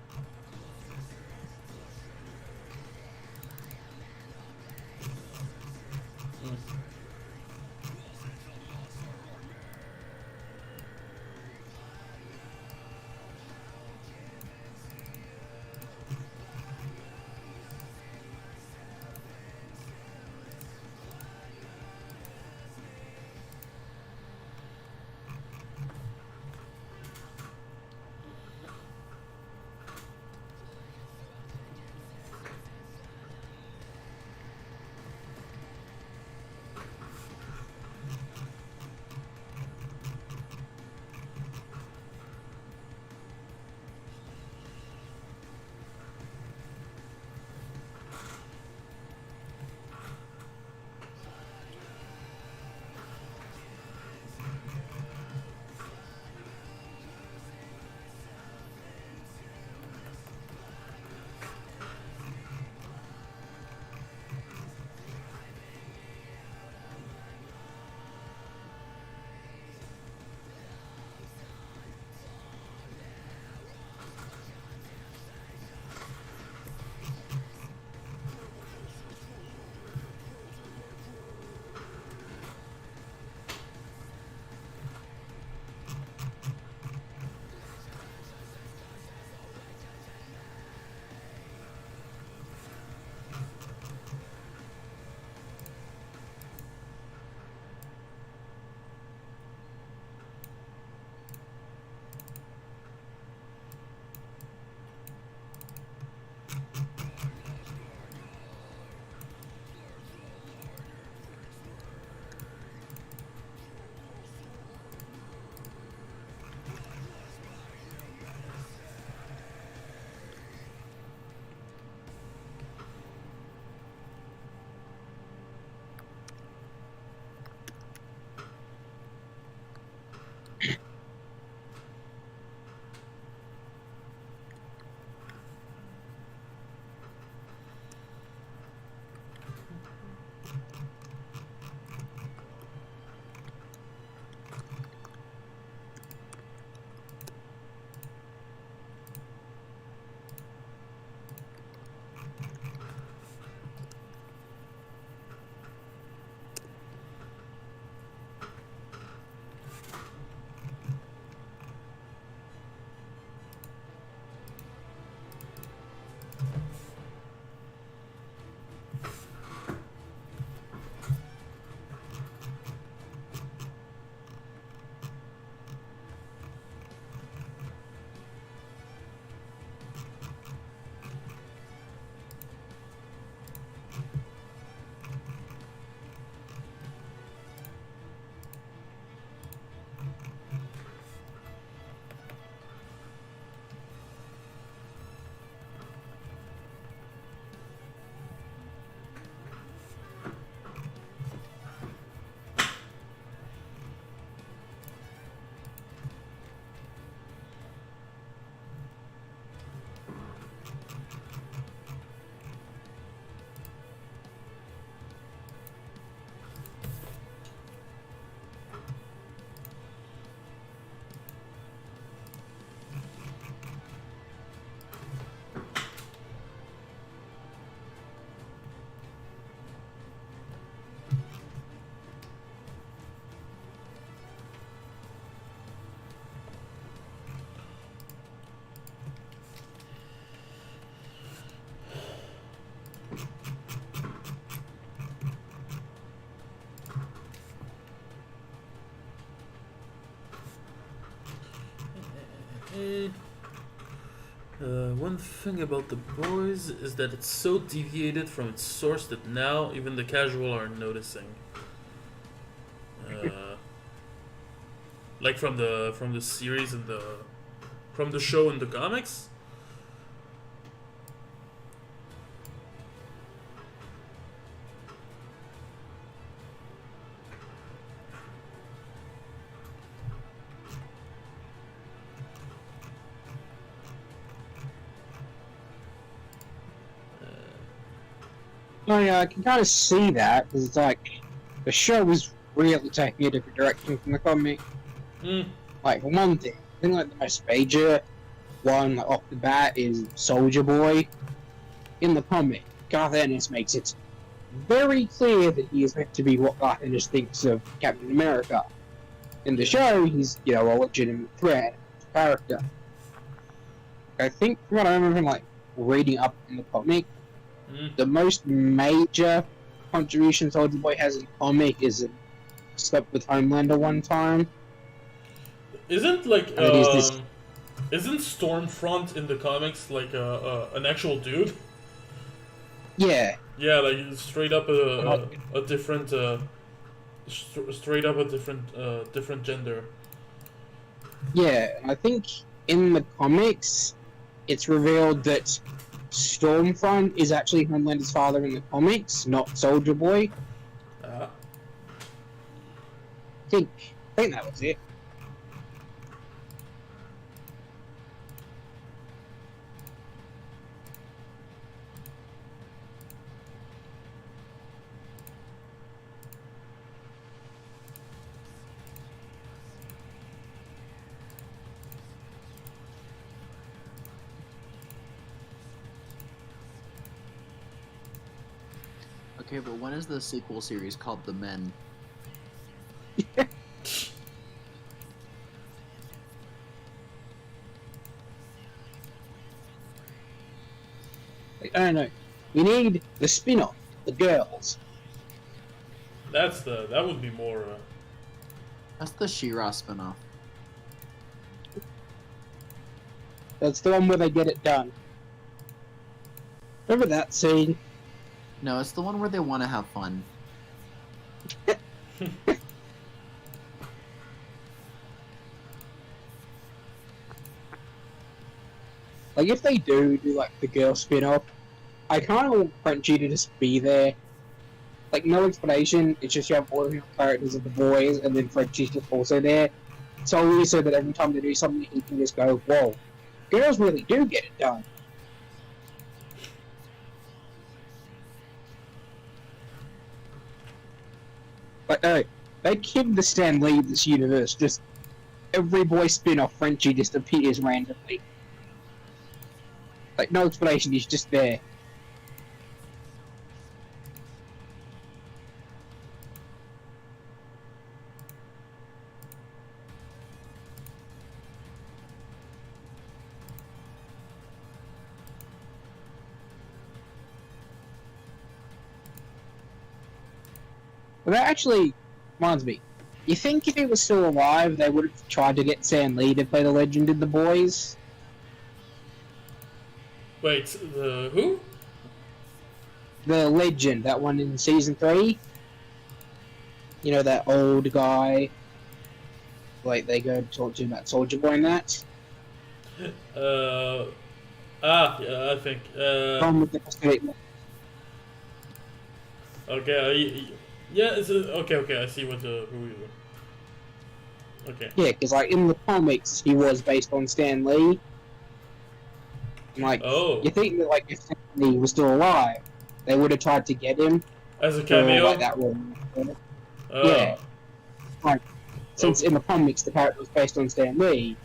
One thing about the boys is that it's so deviated from its source that now even the casual are noticing. Like from the series and from the show and the comics. No, yeah, I can kind of see that because it's like the show is really taking a different direction from the comic. Mm. Like for one thing, I think like the most major one like, off the bat is Soldier Boy. In the comic, Garth Ennis makes it very clear that he is meant to be what Garth Ennis thinks of Captain America. In the show, he's a legitimate threat character. I think from what I remember, like reading up in the comic. The most major contribution Soldier Boy has in the comic is it slept with Homelander one time. Isn't like this- isn't Stormfront in the comics like an actual dude? Yeah, Yeah, like straight up a different straight up a different gender. yeah. I think in the comics, it's revealed that Stormfront is actually Homelander's father in the comics, not Soldier Boy. Ah. I think that was it. Okay, but when is the sequel series called The Men? Like, I don't know. We need the spin-off, the girls. That would be more. That's the She-Ra spinoff. That's the one where they get it done. Remember that scene? No, it's the one where they want to have fun. Like, if they do like the girl spin-off, I kind of want Frenchie to just be there. Like, no explanation, it's just you have all the characters of the boys, and then Frenchie's just also there. Solely so that every time they do something, he can just go, whoa, girls really do get it done. But no, they killed the Stan Lee of this universe. Just every boy spin-off, Frenchie just appears randomly. Like, no explanation, he's just there. But that actually reminds me. You think if he was still alive, they would have tried to get Stan Lee to play the Legend in The Boys? Wait, the who? The Legend, that one in season 3. You know, that old guy. Like, they go talk to him about Soldier Boy and that. Yeah, I think. From with the statement. Okay, yeah, okay, I see who you. Okay. Yeah, because, like, in the comics, he was based on Stan Lee. And, like, Oh, you think that, like, if Stan Lee was still alive, they would have tried to get him as a for, cameo. like, that role. Yeah. Since in the comics the character was based on Stan Lee,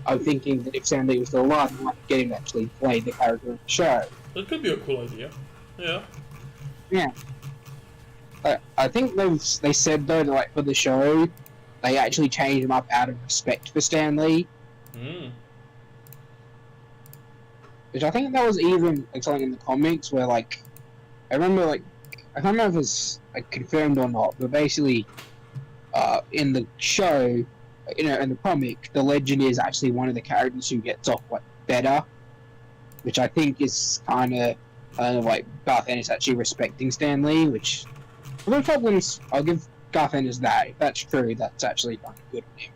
I'm thinking that if Stan Lee was still alive, they might get him to actually play the character in the show. That could be a cool idea. Yeah. Yeah. I think they said though that like for the show, they actually changed him up out of respect for Stan Lee, Mm. which I think that was even like something in the comics where like I remember like I can't remember if it's like confirmed or not, but basically in the show, you know, in the comic, the Legend is actually one of the characters who gets off like better which I think is kind of like Garth Ennis actually respecting Stan Lee, which for the problems, I'll give Garth Ennis that. If that's true, that's actually kind of good of him.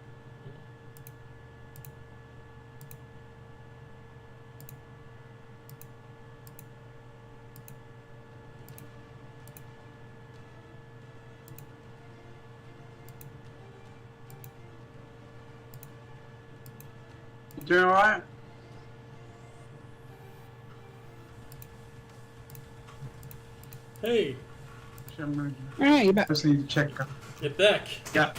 Doing alright? Hey, Alright, you're back. Just need to check. get back. Yeah.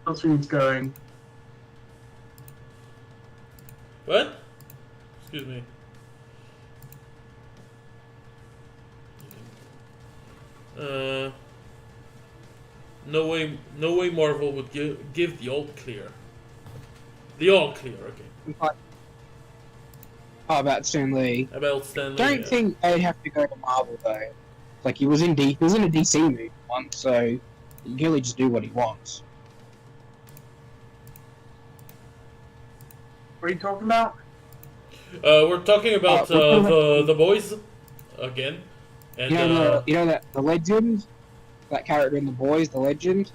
How's things going? What? Excuse me. No way Marvel would give the all clear. The all clear, okay. Like, oh, about Stan Lee. About Stan Lee. Don't think they'd have to go to Marvel though. Like he was in a DC movie once, so he can really just do what he wants. What are you talking about? We're talking about the boys again, and You know that the legend, that character in The Boys, the legend.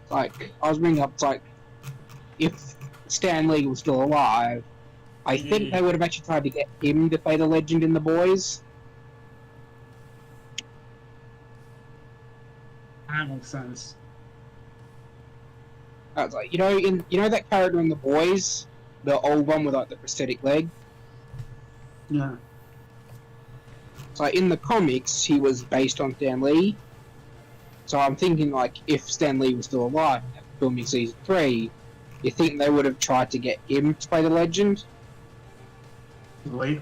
Like I was bringing up, it's like if Stan Lee was still alive, I think they would have actually tried to get him to play the legend in The Boys. That makes sense. I was like, you know that character in The Boys, the old one with like the prosthetic leg. Yeah. So in the comics, he was based on Stan Lee. So I'm thinking, like, if Stan Lee was still alive and filming season 3, you think they would have tried to get him to play the legend? Really?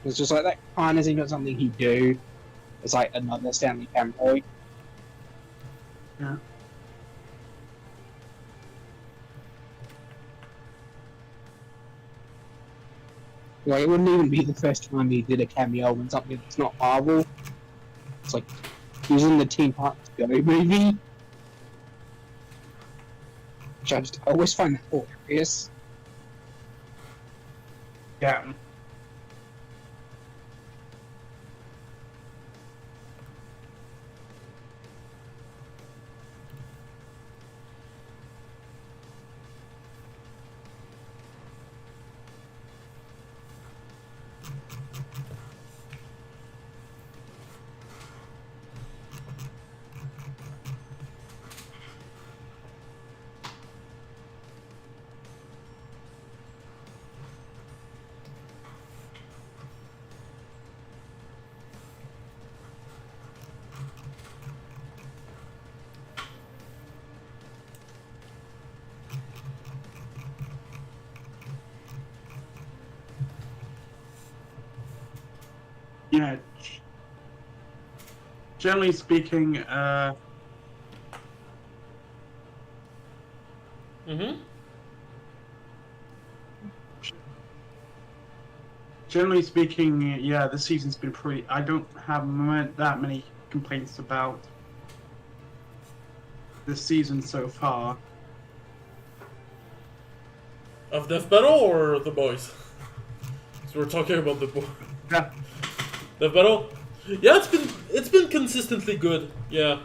It's just like that kind of seems like something he'd do. It's like another Stan Lee cameo. Yeah. Like, it wouldn't even be the first time he did a cameo in something that's not Marvel. It's like, he was in the Teen Titans Go movie. Which I always find that hilarious. Yeah. Yeah. Generally speaking, generally speaking, yeah, the season's been pretty. I don't have that many complaints about this season so far. Of Death Battle or the boys? So we're talking about the boys. Yeah. Death Battle? Yeah, it's been consistently good. Yeah.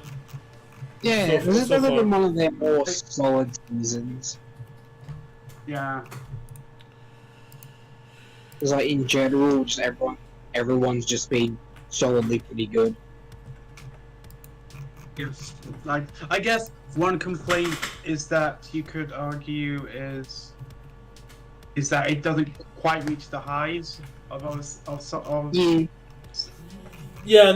Yeah, So- this has so never far. been one of their more solid seasons. Yeah. Because, like, in general, just everyone's just been solidly pretty good. Yes. Like, I guess one complaint is that you could argue is that it doesn't quite reach the highs of Yeah, Yeah,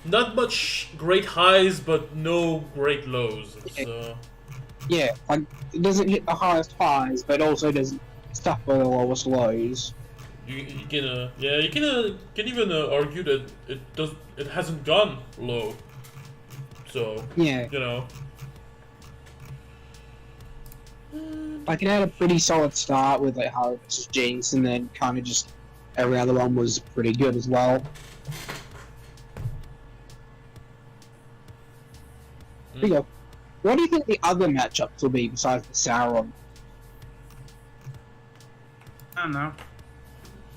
not much great highs, but no great lows. So yeah, like, it doesn't hit the highest highs, but also doesn't suffer the lowest lows. you can can even argue that it hasn't gone low. So Yeah. you know. Like it had a pretty solid start with like Harrow versus Jinx, and then kind of just every other one was pretty good as well. Here we go. What do you think the other matchups will be besides the Sauron? I don't know.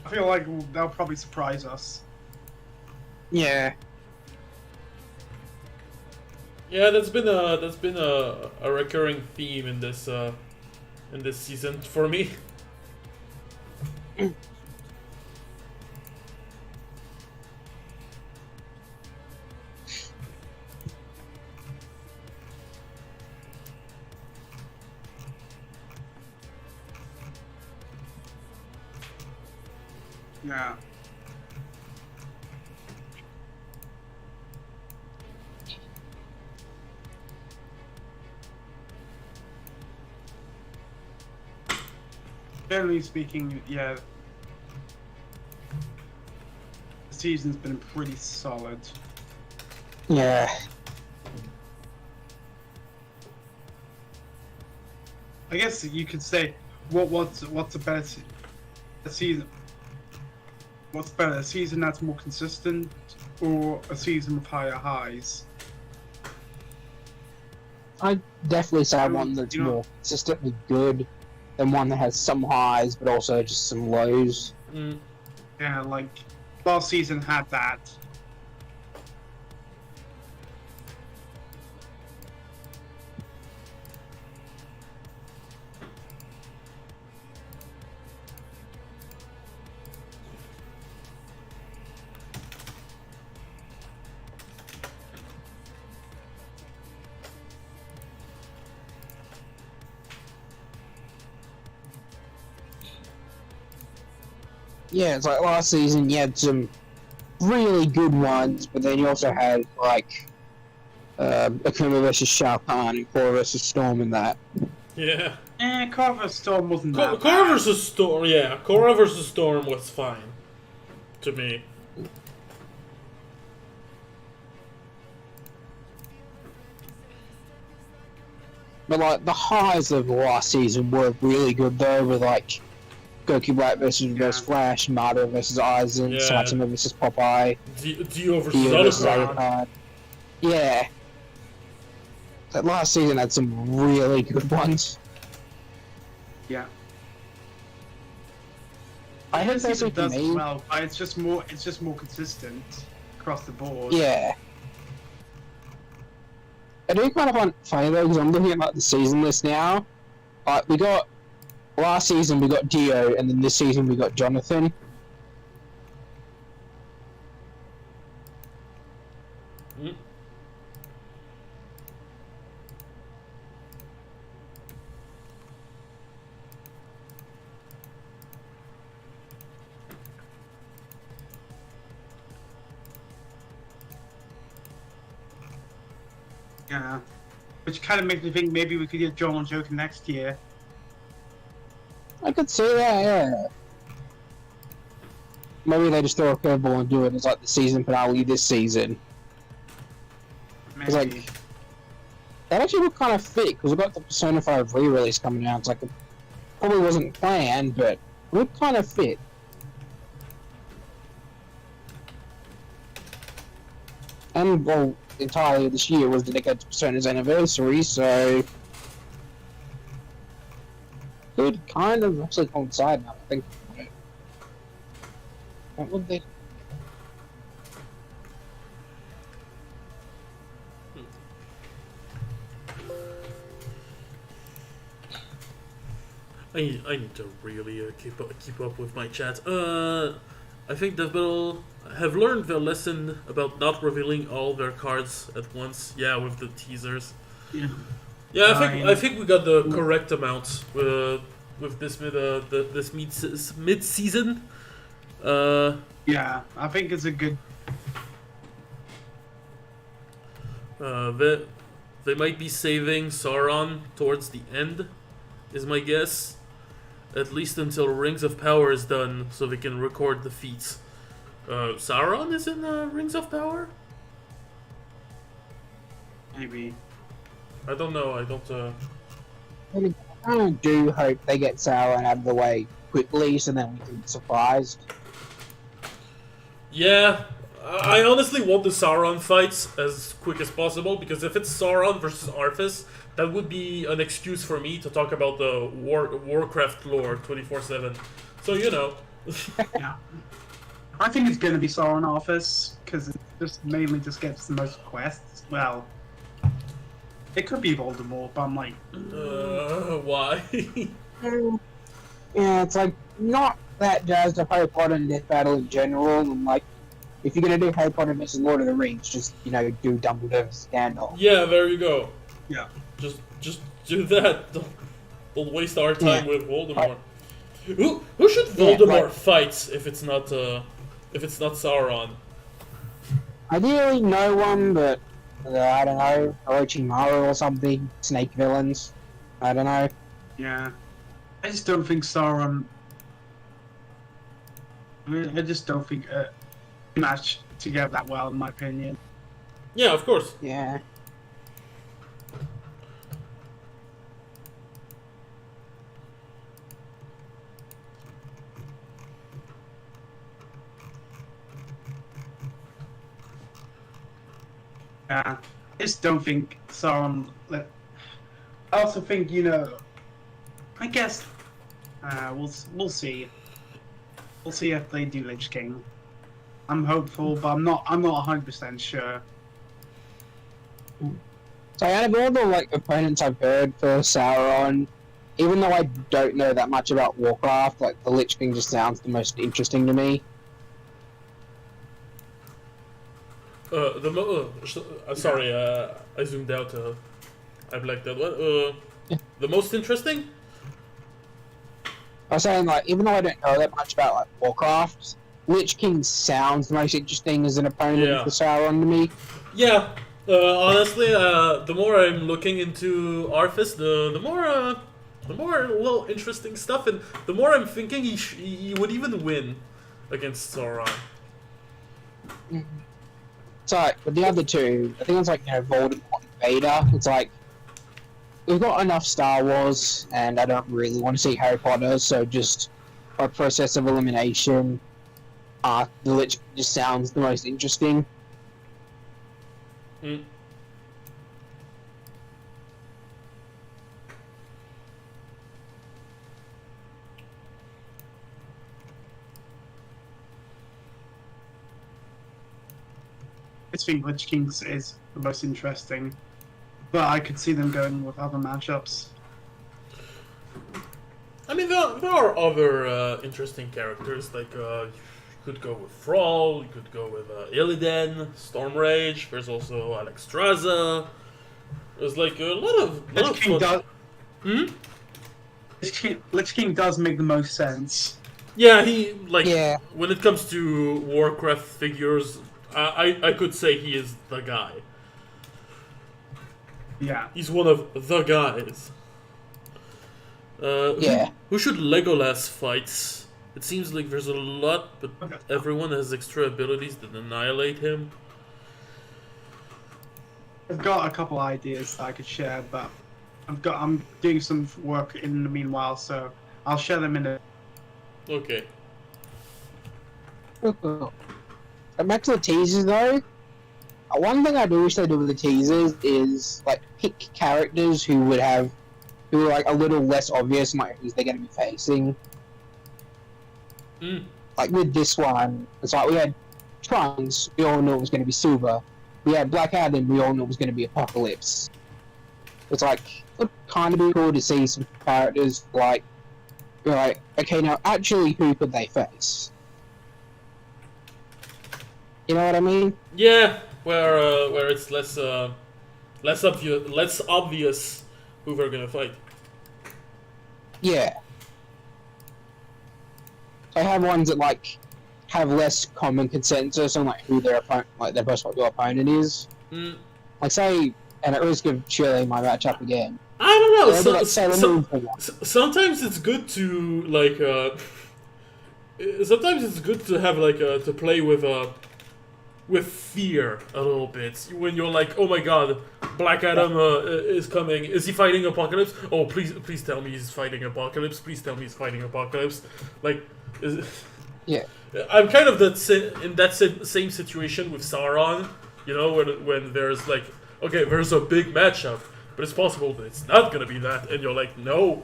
I feel like they'll probably surprise us. Yeah. Yeah, that's been a recurring theme in this season for me. Yeah. Generally speaking, yeah, the season's been pretty solid. Yeah. I guess you could say, what's a better season? What's better, a season that's more consistent or a season with higher highs? I'd definitely say one that's You know- more consistently good than one that has some highs but also just some lows. Mm. Yeah, like last season had that. Yeah, it's like last season you had some really good ones, but then you also had like Akuma versus Shao Kahn and Korra versus Storm in that. Yeah. Carver Storm wasn't that Korra bad. versus Storm. Yeah, Korra versus Storm was fine to me. But like the highs of last season were really good though, with like Goku Black versus Reverse Flash, Marta versus Aizen, Yeah. Saitama versus Popeye, Dio versus Dio versus Alucard. Alucard. Yeah. That last season had some really good ones. Yeah. I This think that's season what you does mean. well, but it's just more consistent across the board. Yeah. I do kind of find it funny though, because I'm looking at like the season list now. Like we got last season we got Dio, and then this season we got Jonathan. Mm. Yeah. Which kind of makes me think maybe we could get John and Joker next year. I could see that, yeah. Maybe they just throw a curveball and do it as like the season finale this season. Maybe. It's like that actually would kind of fit because we've got the Persona 5 re-release coming out. It's like it probably wasn't planned, but it would kind of fit. And well, entirely this year was dedicated to Persona's anniversary, so could kind of actually coincide now. I think. What would they? I need to really keep up with my chat. I think they will have learned their lesson about not revealing all their cards at once. Yeah, with the teasers. Yeah. Yeah, I Fine. think we got the correct amount with this mid season. Yeah, I think it's a good. They might be saving Sauron towards the end, is my guess. At least until Rings of Power is done, so they can record the feats. Sauron is in Rings of Power? Maybe. I don't know. I don't. I do hope they get Sauron out of the way quickly, so then we can be surprised. Yeah, I honestly want the Sauron fights as quick as possible, because if it's Sauron versus Arthas, that would be an excuse for me to talk about the Warcraft lore 24/7. So, you know. Yeah. I think it's going to be Sauron Office because it just mainly just gets the most quests. Well, it could be Voldemort, but I'm like, Why? Yeah, it's like not that jazzed of Harry Potter and Death Battle in general. And like, if you're gonna do Harry Potter versus Lord of the Rings, just do Dumbledore versus Gandalf. Yeah, there you go. yeah. Just do that. Don't waste our time Yeah. with Voldemort. Who should Voldemort like- fight if it's not Sauron? Ideally, no one, but I don't know, Orochimaru or something. Snake villains. I don't know. Yeah. I just don't think Sauron. I just don't think match together that well, in my opinion. Yeah, of course. Yeah. I just don't think Sauron. I also think I guess we'll see. We'll see if they do Lich King. I'm hopeful, but I'm not 100% sure. So out of all the opponents I've heard for Sauron, even though I don't know that much about Warcraft, the Lich King just sounds the most interesting to me. Sorry, I zoomed out. I blacked that one. The most interesting? I was saying, even though I don't know that much about Warcraft, Lich King sounds the most interesting as an opponent Yeah. for Sauron to me. Yeah. Honestly, the more I'm looking into Arthas, the more little interesting stuff, and the more I'm thinking he would even win against Sauron. So, with the other two, I think it's Voldemort and Vader. It's we've got enough Star Wars, and I don't really want to see Harry Potter, so just by process of elimination, the Lich just sounds the most interesting. Mm. I think Lich King's is the most interesting, but I could see them going with other matchups. I mean, there are other interesting characters, you could go with Thrall, you could go with Illidan, Stormrage, there's also Alexstrasza. There's a lot of Lich King fun. does. Hmm? Lich King does make the most sense. Yeah, Yeah. when it comes to Warcraft figures, I could say he is the guy. Yeah. He's one of the guys. Yeah. Who should Legolas fight? It seems like there's a lot, but everyone has extra abilities that annihilate him. I've got a couple ideas that I could share, but I'm doing some work in the meanwhile, so I'll share them in a. Okay. Back to the teasers though. One thing I do wish they do with the teasers is pick characters who are a little less obvious who they're going to be facing. Mm. With this one, it's we had Trunks, we all knew it was going to be Silver. We had Black Adam, we all knew it was going to be Apocalypse. It's it would kind of be cool to see some characters okay, now actually who could they face? You know what I mean? Yeah, where it's less obvious who they're gonna fight. Yeah. I have ones that have less common consensus on who their opponent, their most popular opponent is. Mm. Say, and at risk of cheerleading my matchup again. I don't know. Yeah, but Sailor Moon for one. Sometimes it's good to sometimes it's good to have to play with fear a little bit when you're oh my god, Black Adam is coming. Is he fighting Apocalypse? Oh, please tell me he's fighting Apocalypse. Please tell me he's fighting Apocalypse. Like, Yeah. I'm kind of in that same situation with Sauron. You know, when there's like, okay, there's a big matchup, but it's possible that it's not gonna be that, and you're like, no.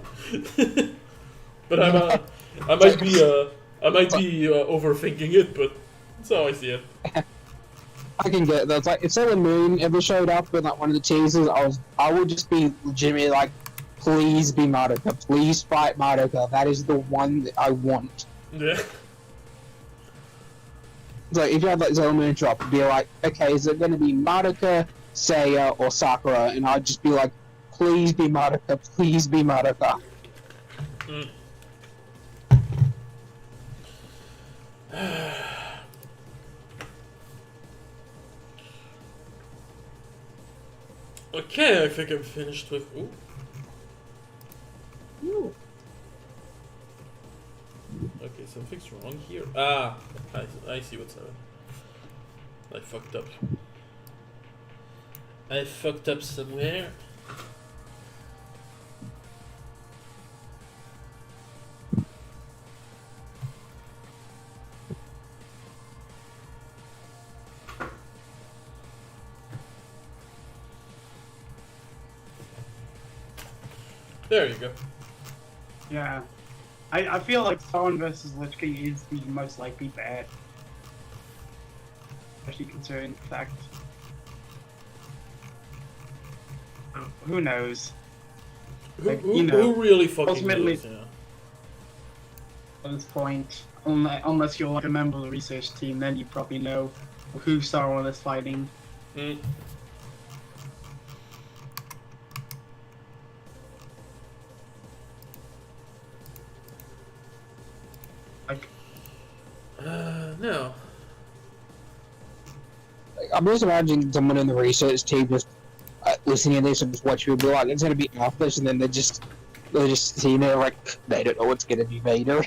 But I might be overthinking it, but that's how I see it. I can get that. It's like if Sailor Moon ever showed up in like one of the teasers, I would just be legitimately like, please be Madoka, please fight Madoka. That is the one that I want. Yeah. It's like if you had like Sailor Moon drop, it'd be like, okay, is it going to be Madoka, Seiya, or Sakura? And I'd just be like, please be Madoka, please be Madoka. Mm. Okay, I think I'm finished with. Ooh. Ooh. Okay, something's wrong here. Ah, I see what's happening. I fucked up. I fucked up somewhere. There you go. Yeah. I feel like Sauron versus Lich King is the most likely bet. Especially considering the fact. Who knows? Like, you know, who really fucking ultimately- knows? Yeah. At this point, unless you're like a member of the research team, then you probably know who Sauron is fighting. Mm. Like, No. Like, I'm just imagining someone in the research team just listening to this and just watching it be like, it's going to be Alphas, and then they're just seeing it like, they don't know what's going to be Vader.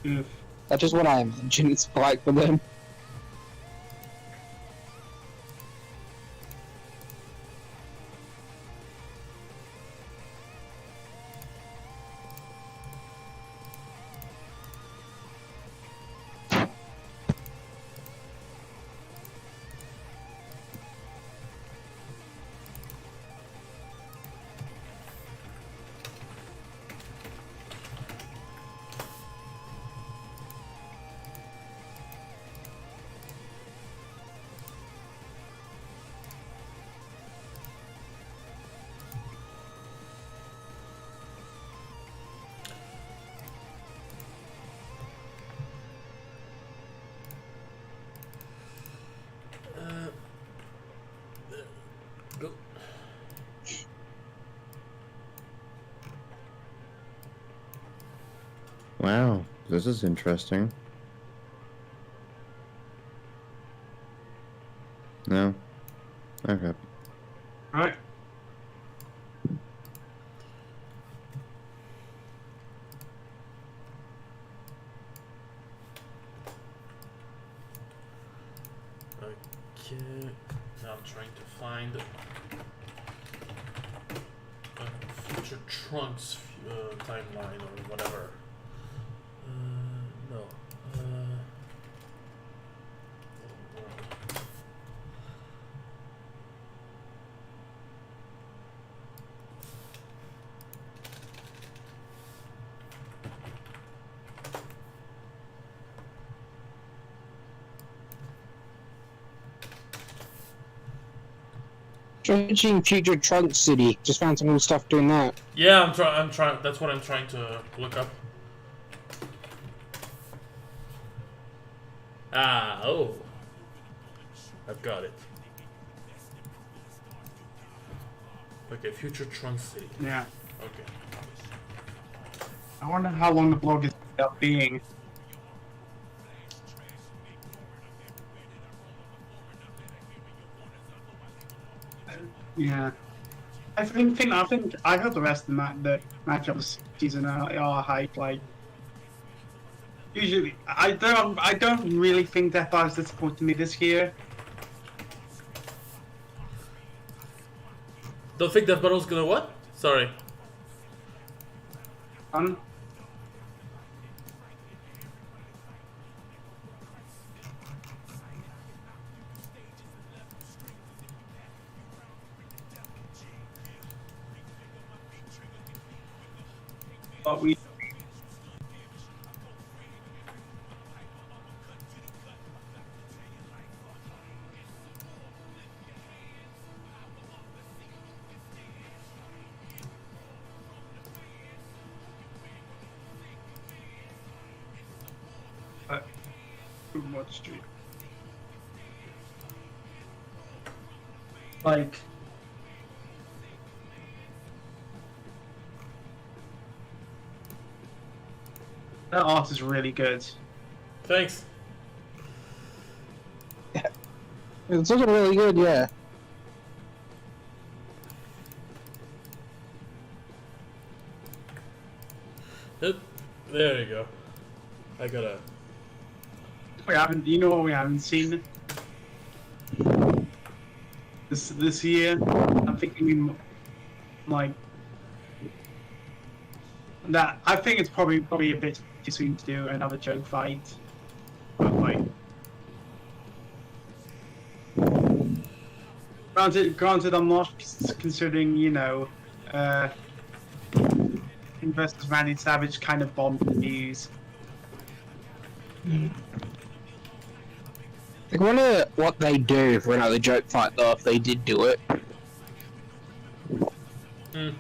oof. That's just what I imagine it's like for them. Go. Wow, this is interesting. No? Okay. Right. Okay. Now I'm trying to find future Trunks timeline or whatever. No. Searching Future Trunk City. Just found some cool stuff doing that. Yeah, I'm trying. That's what I'm trying to look up. Oh. I've got it. Okay, Future Trunk City. Yeah. Okay. I wonder how long the blog is up being. Yeah. I think I heard the rest of the matchups season are hype. Like, usually I don't really think Death Eye is disappointing me this year. Don't think Death Battle's gonna what? Sorry. But we. Too much to like. That art is really good. Thanks. It's looking really good, yeah. There you go. I gotta. We haven't. You know what we haven't seen this year? I'm thinking like that. I think it's probably a bit too soon to do another joke fight. But like, granted, I'm not considering versus Randy Savage kind of bombed the news. I wonder what they do for another joke fight though if they did do it. Hmm.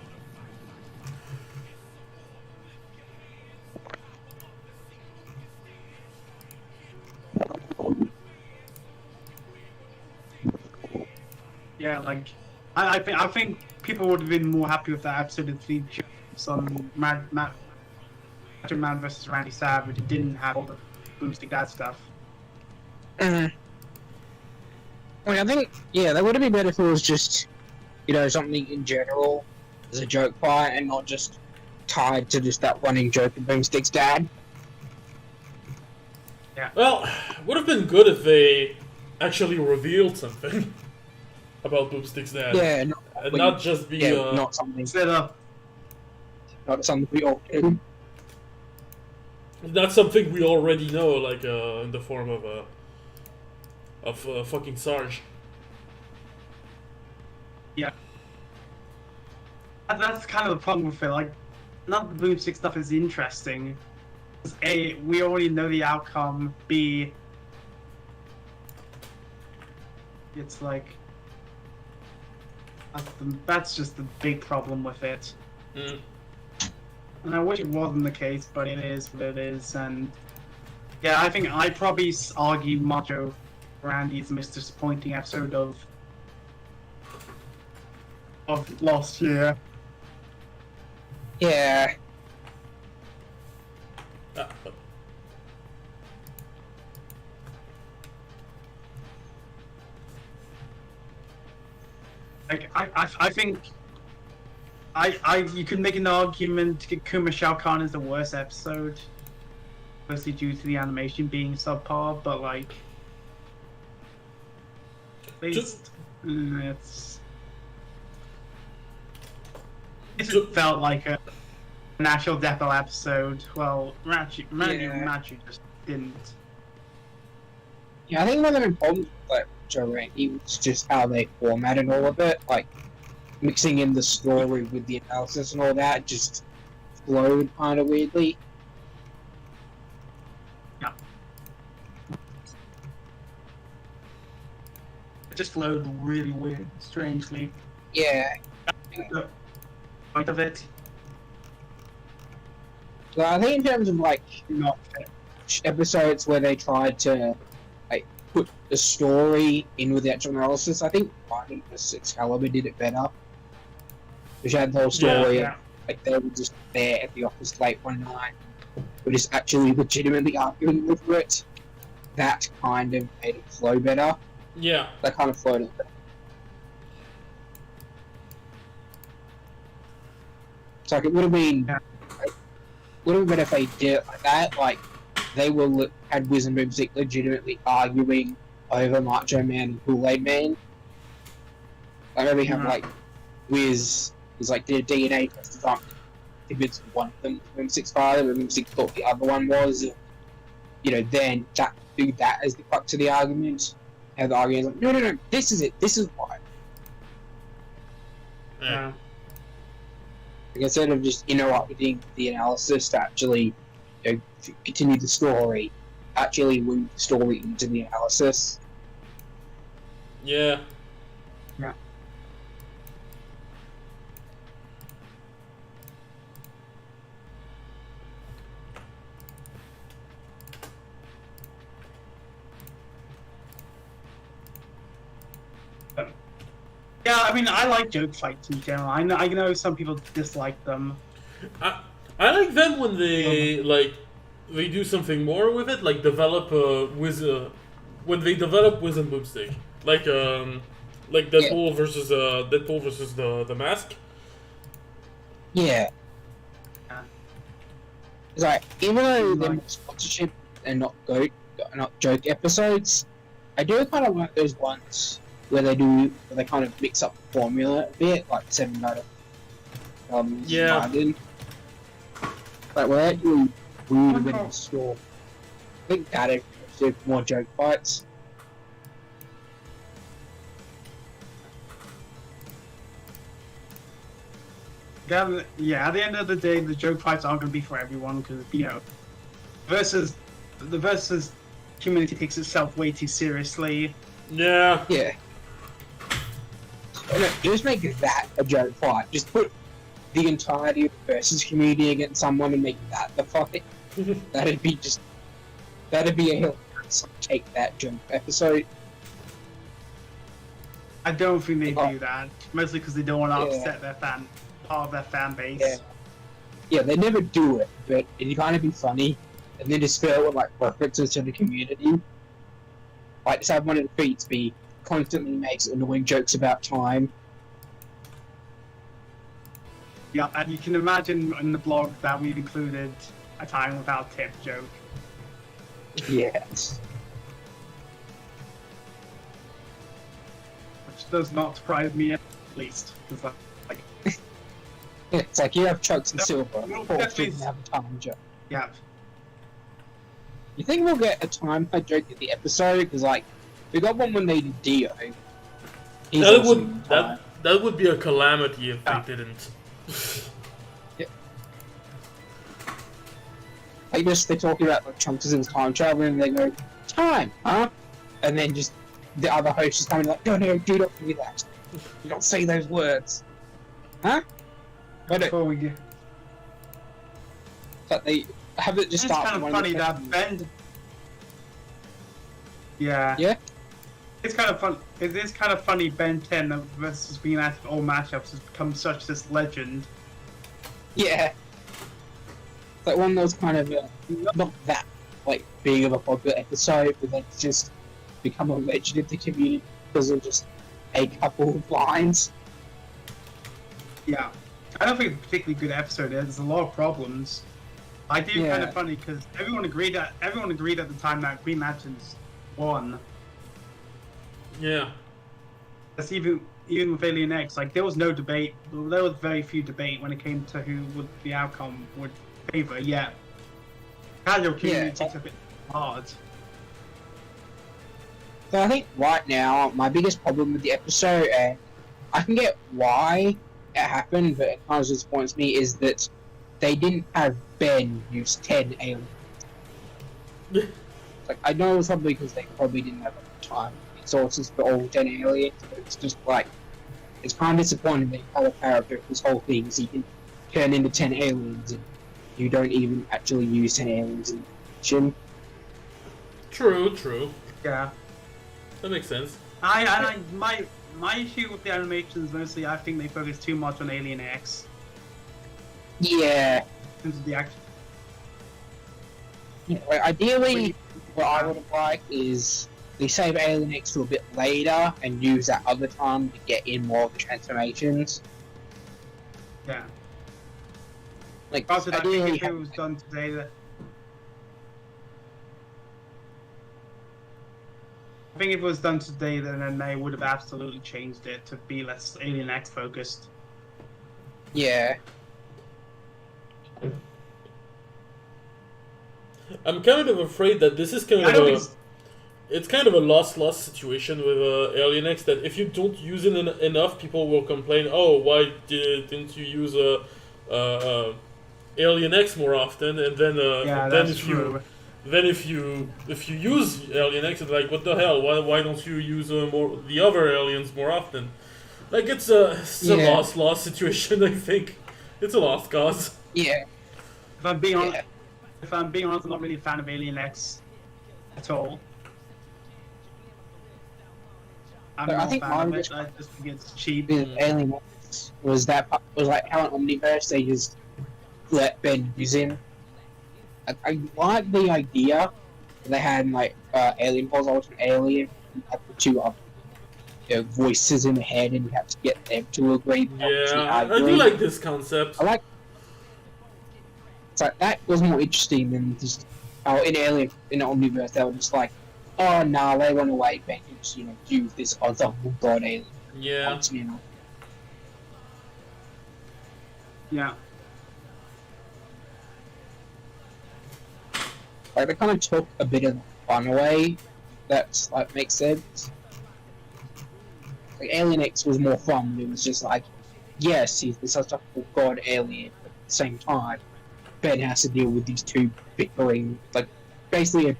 Yeah, like I think people would have been more happy with that episode of the jokes on Macho Man versus Randy Savage. It didn't have all the boomstick dad stuff. Like, I think, yeah, that would have been better if it was just, something in general as a joke fight and not just tied to just that running joke of Boomstick's dad. Well, would have been good if they actually revealed something about Boomstick's dad. Yeah, And not just be. not something. Instead of Not something we all do. Not something we already know, like in the form of fucking Sarge. yeah, that's kind of the problem with it. Like, none of the boomstick stuff is interesting. 'Cause A, we already know the outcome. B, it's like that's just the big problem with it. Mm. And I wish it wasn't the case, but it is what it is. And yeah, I think I'd probably argue Macho Randy's the most disappointing episode of last year. Yeah. Like I think you could make an argument Kuma Shao Kahn is the worst episode, mostly due to the animation being subpar. But like, at least it felt like a National Depot episode. Well, Machu just didn't. Yeah, I think one of the problems with like Joe Randy was just how they formatted all of it. Like, mixing in the story with the analysis and all that just flowed kind of weirdly. Yeah. It just flowed really weird, strangely. Yeah. The point of it, So I think in terms of like not episodes where they tried to like put the story in with the actual analysis, I think Mighty vs. Excalibur did it better. Which had the whole story Yeah. of like they were just there at the office late one night, were just actually legitimately arguing over it. That kind of made it flow better. Yeah. That kind of flowed it better. So like, it would have been better if they did it like that. Like they had Wiz and Boomstick legitimately arguing over Macho Man and Kool-Aid Man. Like maybe have like Wiz was like did a DNA test to try and convince one of them was M65, and M6 thought the other one was. Then do that as the crux of the argument. And the argument is like, no, this is it. This is why. Yeah. Like, instead of just interrupting the analysis to actually continue the story, actually move the story into the analysis. Yeah. Yeah, I mean, I like joke fights in general. I know some people dislike them. I like them when they they do something more with it, like develop when they develop Wiz and Boomstick, like Deadpool versus the Mask. Yeah. It's like, even though they're more sponsorship and not joke episodes, I do kind of like those ones where they kind of mix up the formula a bit, like 7 Nights Yeah. London. Like, where they actually weave in the store. I think that is more joke fights. Yeah, at the end of the day, the joke fights aren't going to be for everyone because the versus community takes itself way too seriously. Yeah. Yeah. No, just make that a joke fight. Just put the entirety of the versus community against someone and make that the fight. That'd be a hilarious take that joke episode. I don't think they do that, mostly because they don't want to upset part of their fan base. Yeah, they never do it, but it'd kind of be funny, and then just fill it with like references to the community. Like, just have one of the feats be constantly makes annoying jokes about time. Yeah, and you can imagine in the blog that we've included a time without tip joke. Yes. Which does not surprise me at least. Because It's like you have Chunks and Silver, Well, of course definitely- you can have a time joke. yeah, You think we'll get a time joke at the episode? Because, like, we got one when they did Dio. He's That also in would time. that would be a calamity if they didn't. Like, just they're talking about like Chunks is in time travel, and they go, "Time, huh?" And then just the other host is coming like, "No, do not do that. You don't say those words, huh?" But before we get. they have it just It's start. kind of one funny the that questions. Ben. Yeah. Yeah. It's kind of fun. It is kind of funny. Ben 10 versus being at all matchups has become such this legend. Yeah. It's like one of those kind of not that like big of a popular episode, but then it's just become a legend in the community because of just a couple of lines. Yeah. I don't think it's a particularly good episode. There's a lot of problems. I do kind Yeah. of funny because everyone agreed at the time that Green Lanterns won. Yeah. That's even with Alien X. Like there was no debate. There was very few debate when it came to who would the outcome would favor. Yeah. Casual community took it hard. So I think right now my biggest problem with the episode, and I can get why it happened, but it kind of disappoints me, is that they didn't have Ben use 10 aliens. Like, I know it's probably because they probably didn't have enough time resources for all 10 aliens, but it's just like, it's kind of disappointing that you have a character this whole thing so you can turn into 10 aliens and you don't even actually use 10 aliens in the mission. True. Yeah. That makes sense. My issue with the animations mostly I think they focus too much on Alien X. Yeah. In terms of the action. Like, ideally, what I would have liked is they save Alien X to a bit later and use that other time to get in more of the transformations. Yeah. Like, Also, I think ideally, if it was done today, then they would have absolutely changed it to be less Alien X focused. Yeah. I'm kind of afraid that this is kind I of don't a think it's kind of a lost situation with Alien X, that if you don't use it enough, people will complain. Oh, why didn't you use Alien X more often? And then yeah, then that's if true. you then if you use Alien X, it's like, what the hell? Why don't you use more the other aliens more often? Like, it's a Yeah. lost situation. I think it's a lost cause. Yeah. If I'm being honest, Yeah. I'm not really a fan of Alien X at all. I'm But I not a think fan my of it. biggest I just think it's cheap. with Alien X was like how in Omniverse they just let Ben use him. I like the idea they had like Alien Pulse Ultimate Alien, and had the two voices in the head, and you have to get them to agree. Yeah, I I do agree. like this concept. I like. It's like that was more interesting than just in Alien in Omniverse they were just like, oh no, they went away, Ben can just do this other god alien Yeah. once, Yeah. Like they kind of took a bit of the fun away. That like makes sense. Like Alien X was more fun. It was just like, yes, he's such a god alien, but at the same time, Ben has to deal with these two bickering, like basically a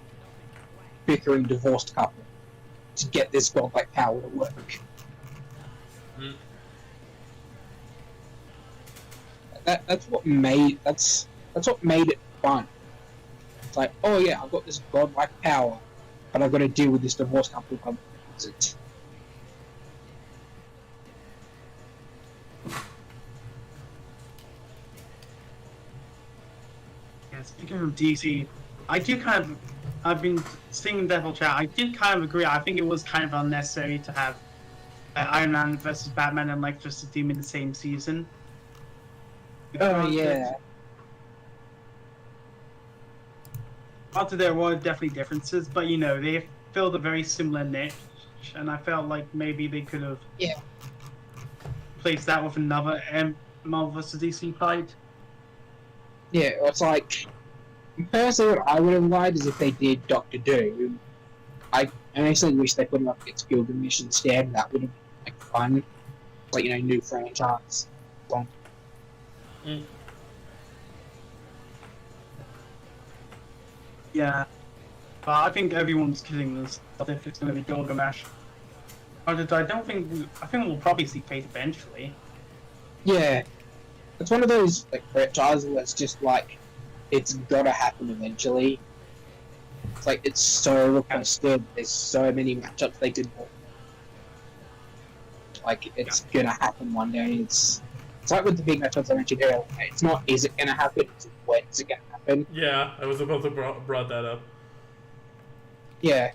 bickering divorced couple to get this godlike power to work. Mm. That's what made it fun. It's like, oh yeah, I've got this godlike power, but I've got to deal with this divorced couple. It. Yeah, speaking of DC, I've been seeing Devil Chat. I did kind of agree. I think it was kind of unnecessary to have Iron Man versus Batman and like just the team in the same season. Oh yeah. Granted, there were definitely differences, but they filled a very similar niche, and I felt like maybe they could have placed that with another Marvel vs. DC fight. Yeah, it's like personally what I would have liked is if they did Doctor Doom. I honestly wish they put him up against Gilgamesh instead. That would have been like fun, like new franchise. Well, Mm. Yeah, but I think everyone's killing this if it's going to be Gilgamesh. I don't think. I think we'll probably see Fate eventually. yeah, it's one of those like franchises that's just like it's gotta happen eventually. It's like it's so requested. There's so many matchups they could do. Like it's gonna happen one day. It's like with the big matchups I mentioned earlier. It's not is it gonna happen? It's when's it gonna happen? Yeah, I was about to brought that up. Yeah.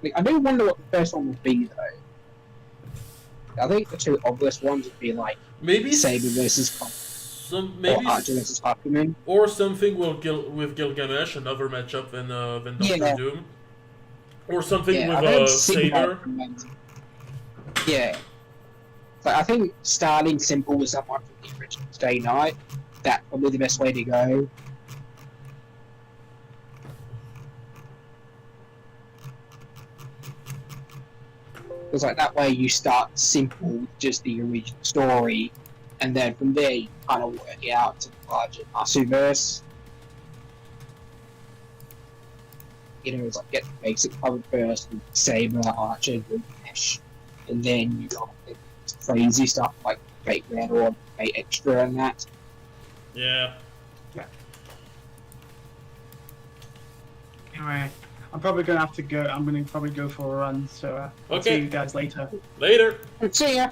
Like, I do wonder what the first one would be though. I think the two obvious ones would be like Maybe Saber versus Kong, or Archer versus Hakumen. or something with Gilgamesh, another matchup than Doctor Yeah. Doom, or something Yeah, with I don't see Saber. that. Yeah. But I think starting simple with someone from the original Stay Night, that's probably the best way to go. Because like that way you start simple with just the original story, and then from there you kind of work out to the larger Masuverse. It's like get the basic covered first with Saber, Archer, Gilgamesh, and then you got crazy stuff like Fate Red or Fate Extra and that. Yeah. Anyway, I'm probably gonna have to go. I'm gonna probably go for a run. So I'll see Okay. you guys later. Later. See ya!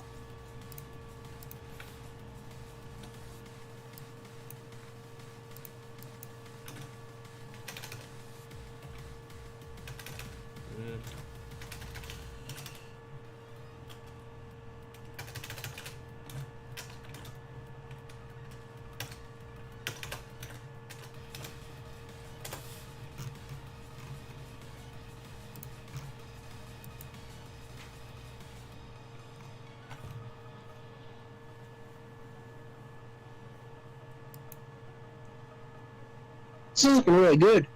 This is looking really good.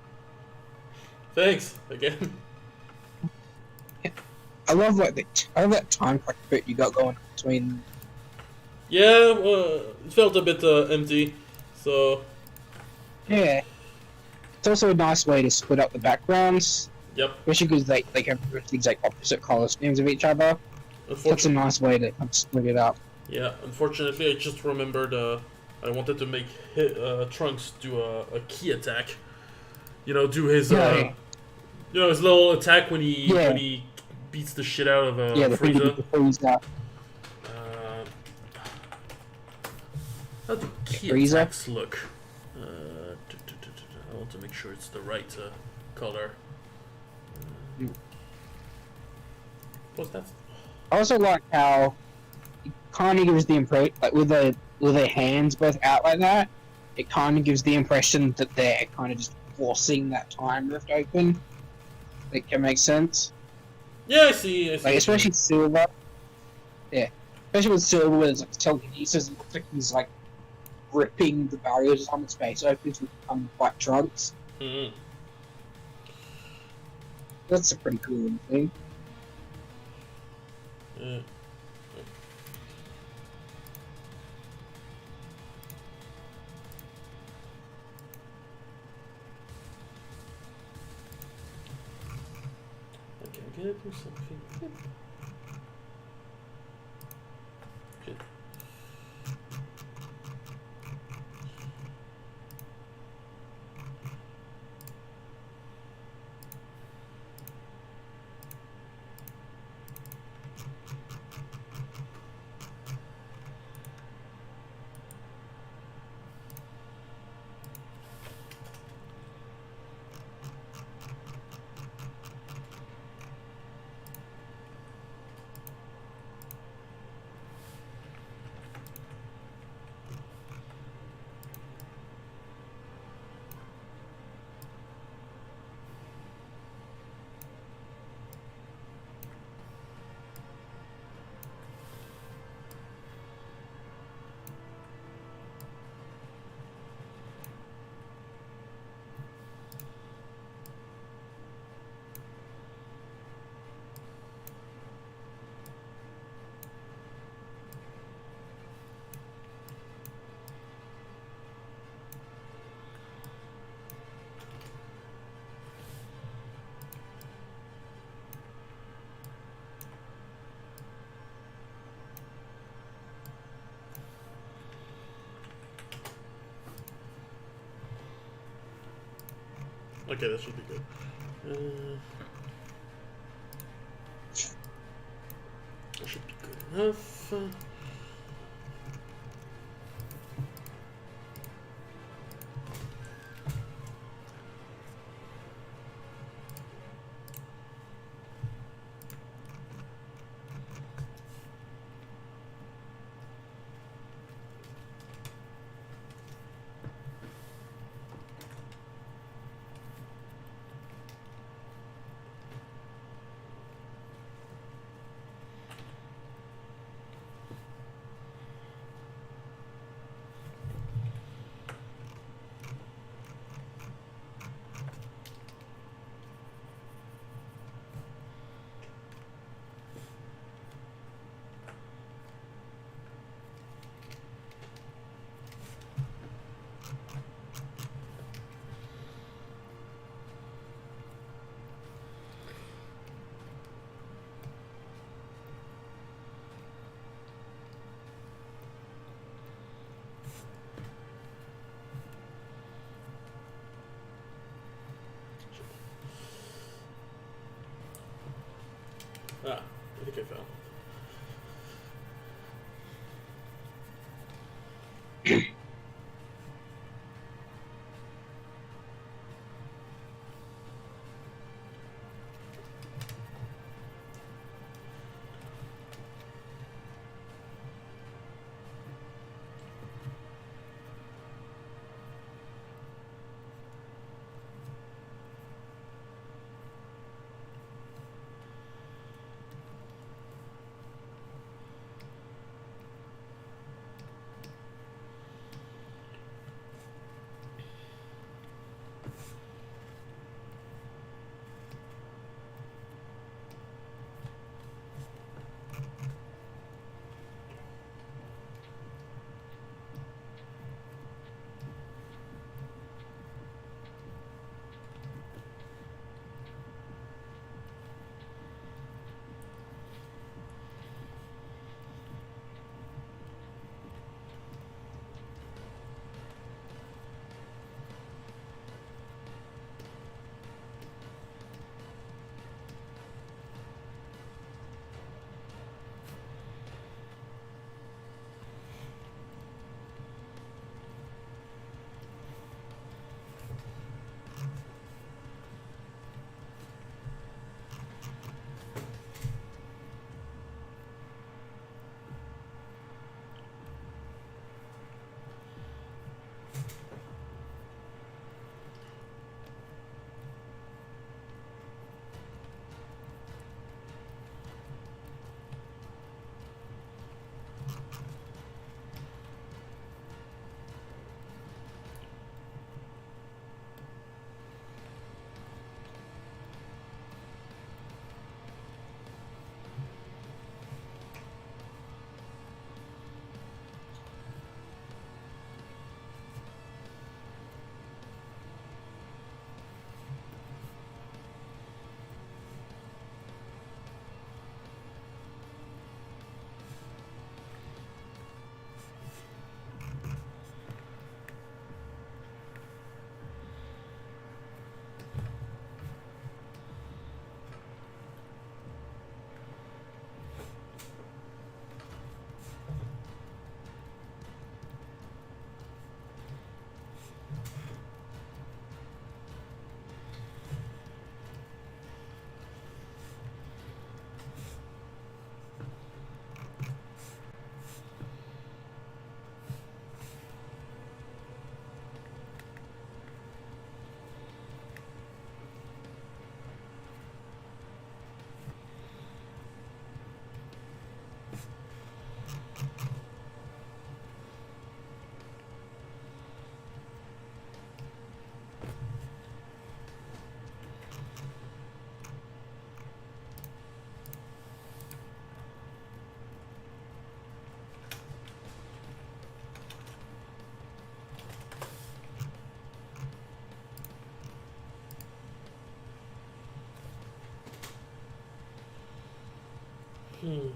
Thanks again. I love that time clock bit you got going between. Yeah, it felt a bit empty, so Yeah. It's also a nice way to split up the backgrounds, yep. especially because they can have the exact opposite color schemes of each other. That's a Unfortunately, nice way to split it up. yeah. Unfortunately, I just remembered I wanted to make Trunks do a key attack. You know, do his Yeah. his little attack when he Yeah. beats the shit out of Yeah, the Frieza. Frieza. How do key Frieza? attacks look? I want to make sure it's the right color. What's that? I also like how it kind of gives the impression, like with their hands both out like that, it kind of gives the impression that they're kind of just forcing that time rift open. It can make sense. Yeah, I see. Like especially Silver. Yeah, especially with Silver, where it's like telekinesis, it looks like he's like ripping the barriers on its face open to become white Trunks. Mhm. That's a pretty cool thing. Yeah. Okay, I'm gonna do something. Good. Okay, that should be good. That should be good enough. Ah, I think I fell. Hmm.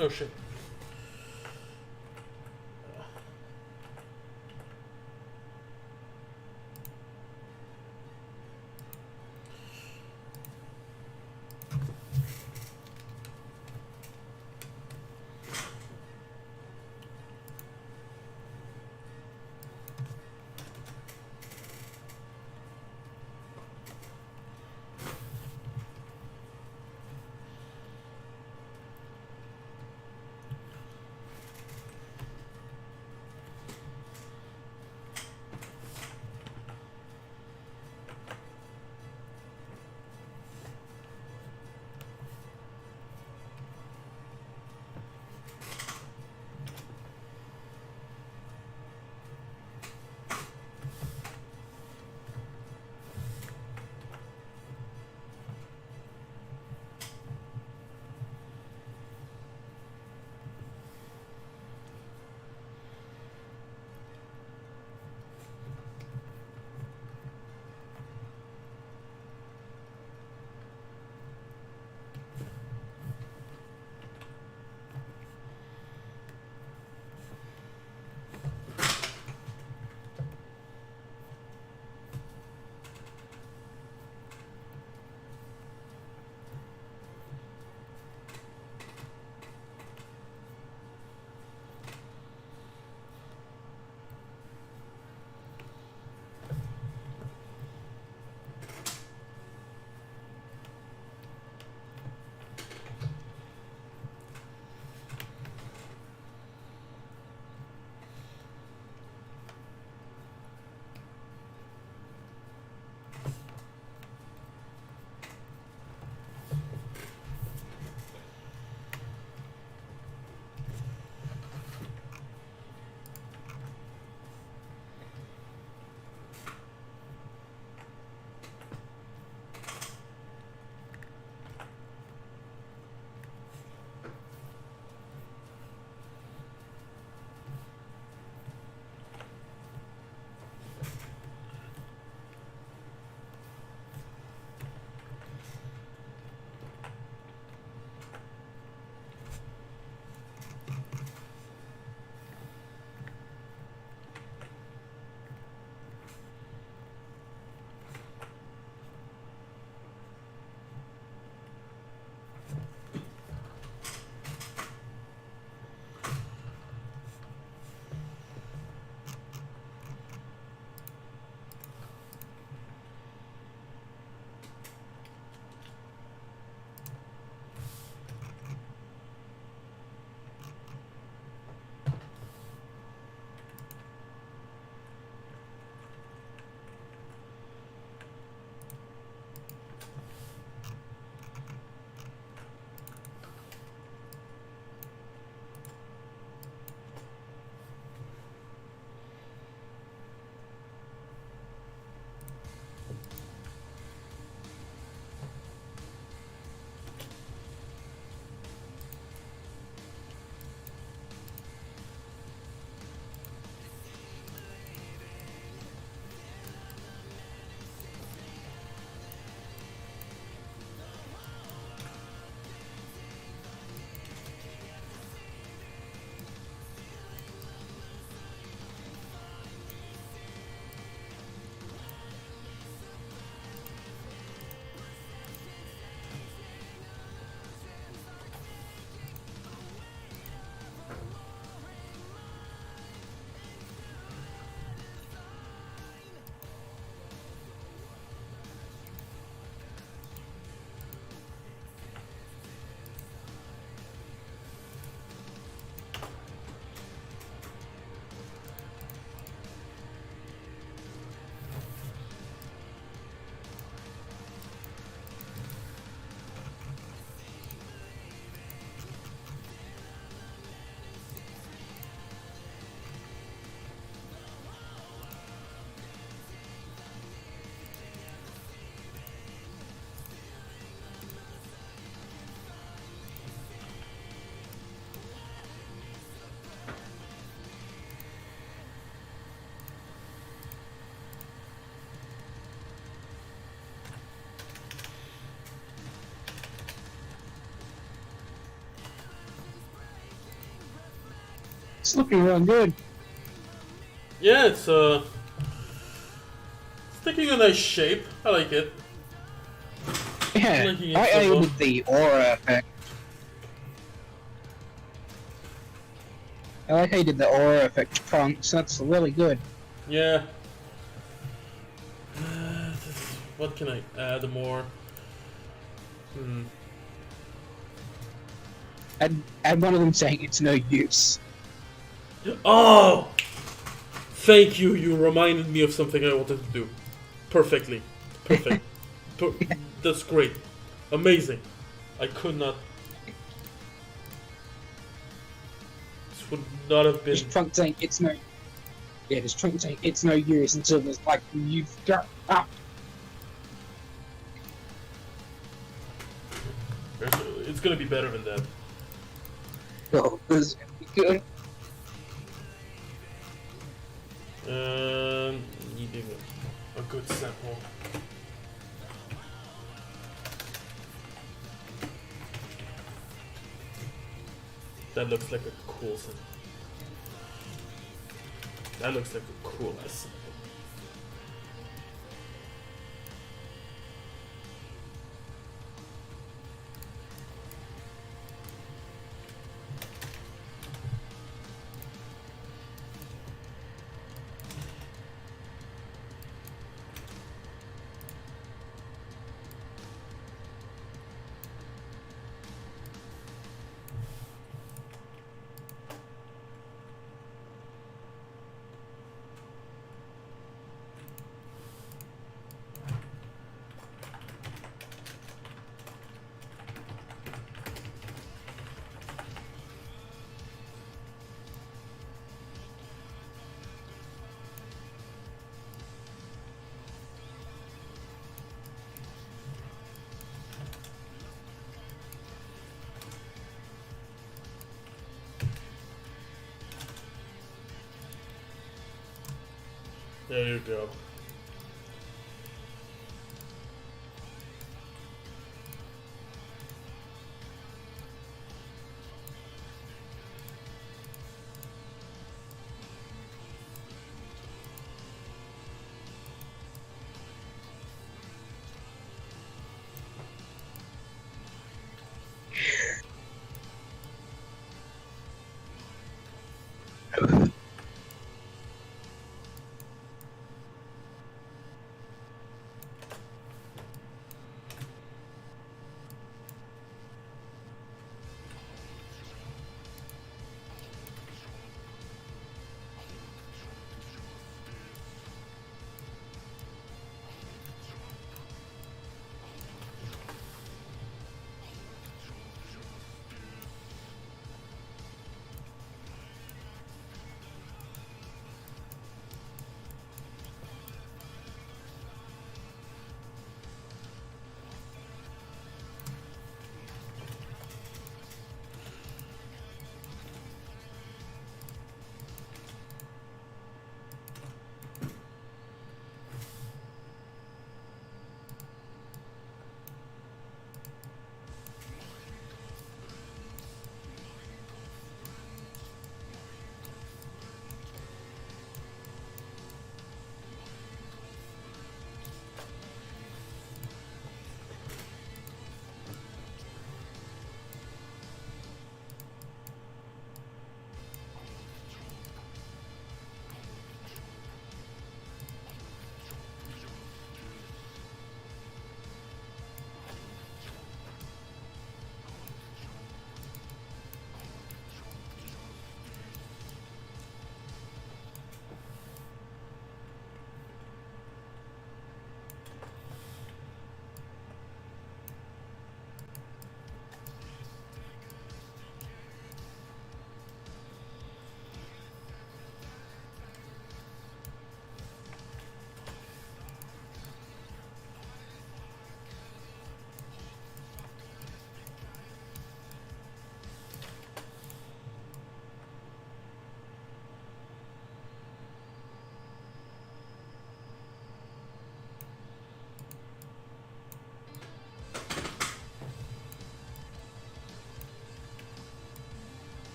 Oh shit. It's looking real good. Yeah, it's taking a nice shape. I like it. Yeah, Making it I so well. with the aura effect. I like how you did the aura effect to Trunks. That's really good. Yeah. What can I add more? And one of them saying it's no use. Oh! Thank you. You reminded me of something I wanted to do. Perfectly. Perfect. That's great. Amazing. I could not. This would not have been. Just Trunks saying it's no. Yeah, just Trunks saying it's no use until there's like you've got up. It's gonna be better than that. Oh, this is gonna be good. Needing a good sample. That looks like a cool sample. That looks like a cool ass sample. There you go.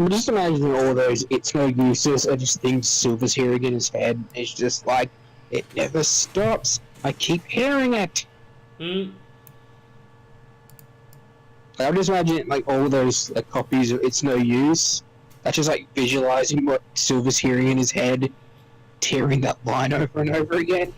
I'm just imagining all those it's no uses are just things Silver's hearing in his head. It's just like, it never stops. I keep hearing it. Hmm. Like, I'm just imagining like all those like copies of It's No Use. That's just like visualizing what Silver's hearing in his head, tearing that line over and over again.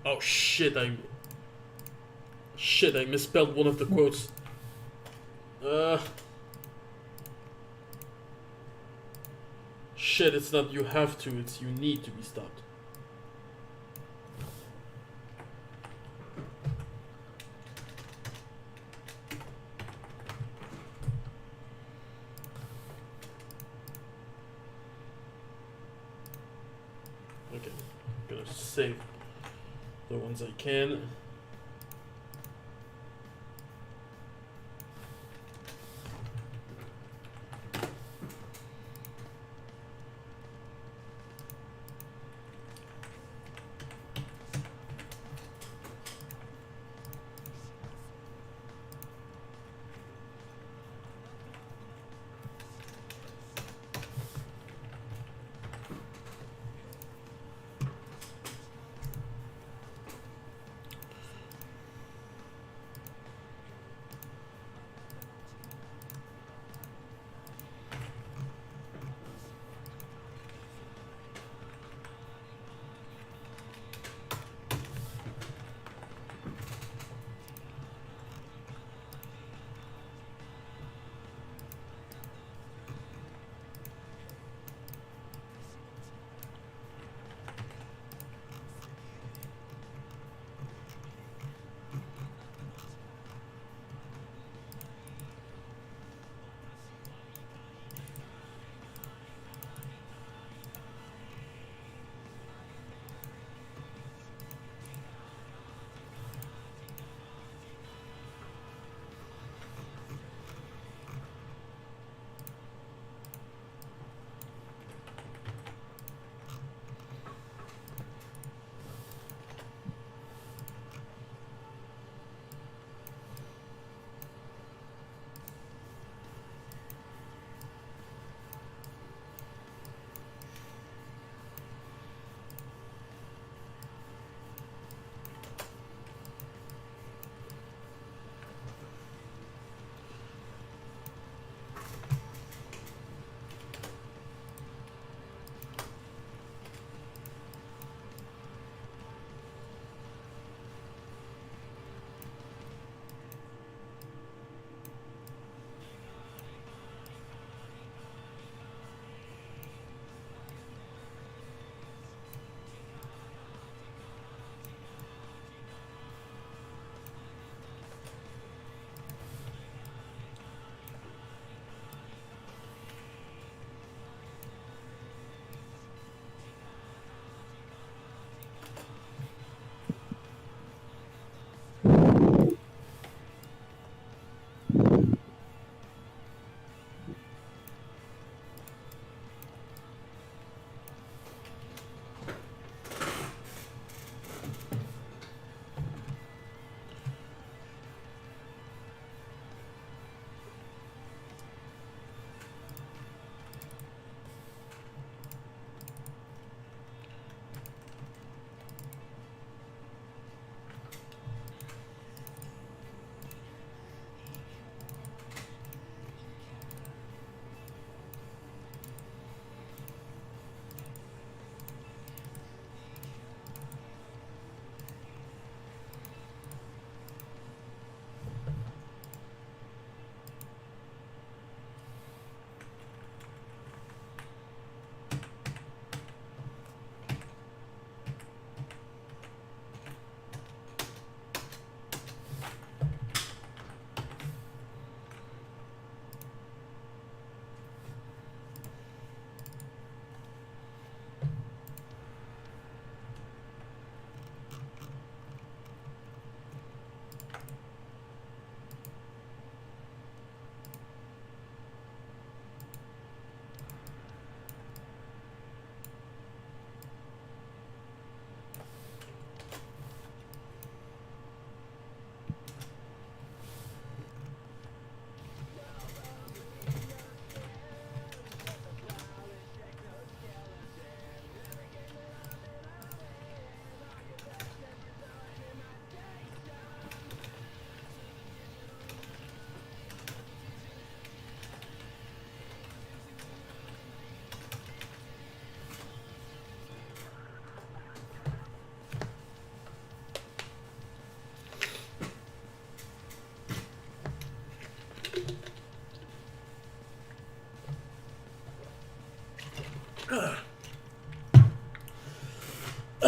Oh shit! I misspelled one of the quotes. Shit! It's not you have to. It's you need to be stopped. Okay, I'm gonna save the ones I can.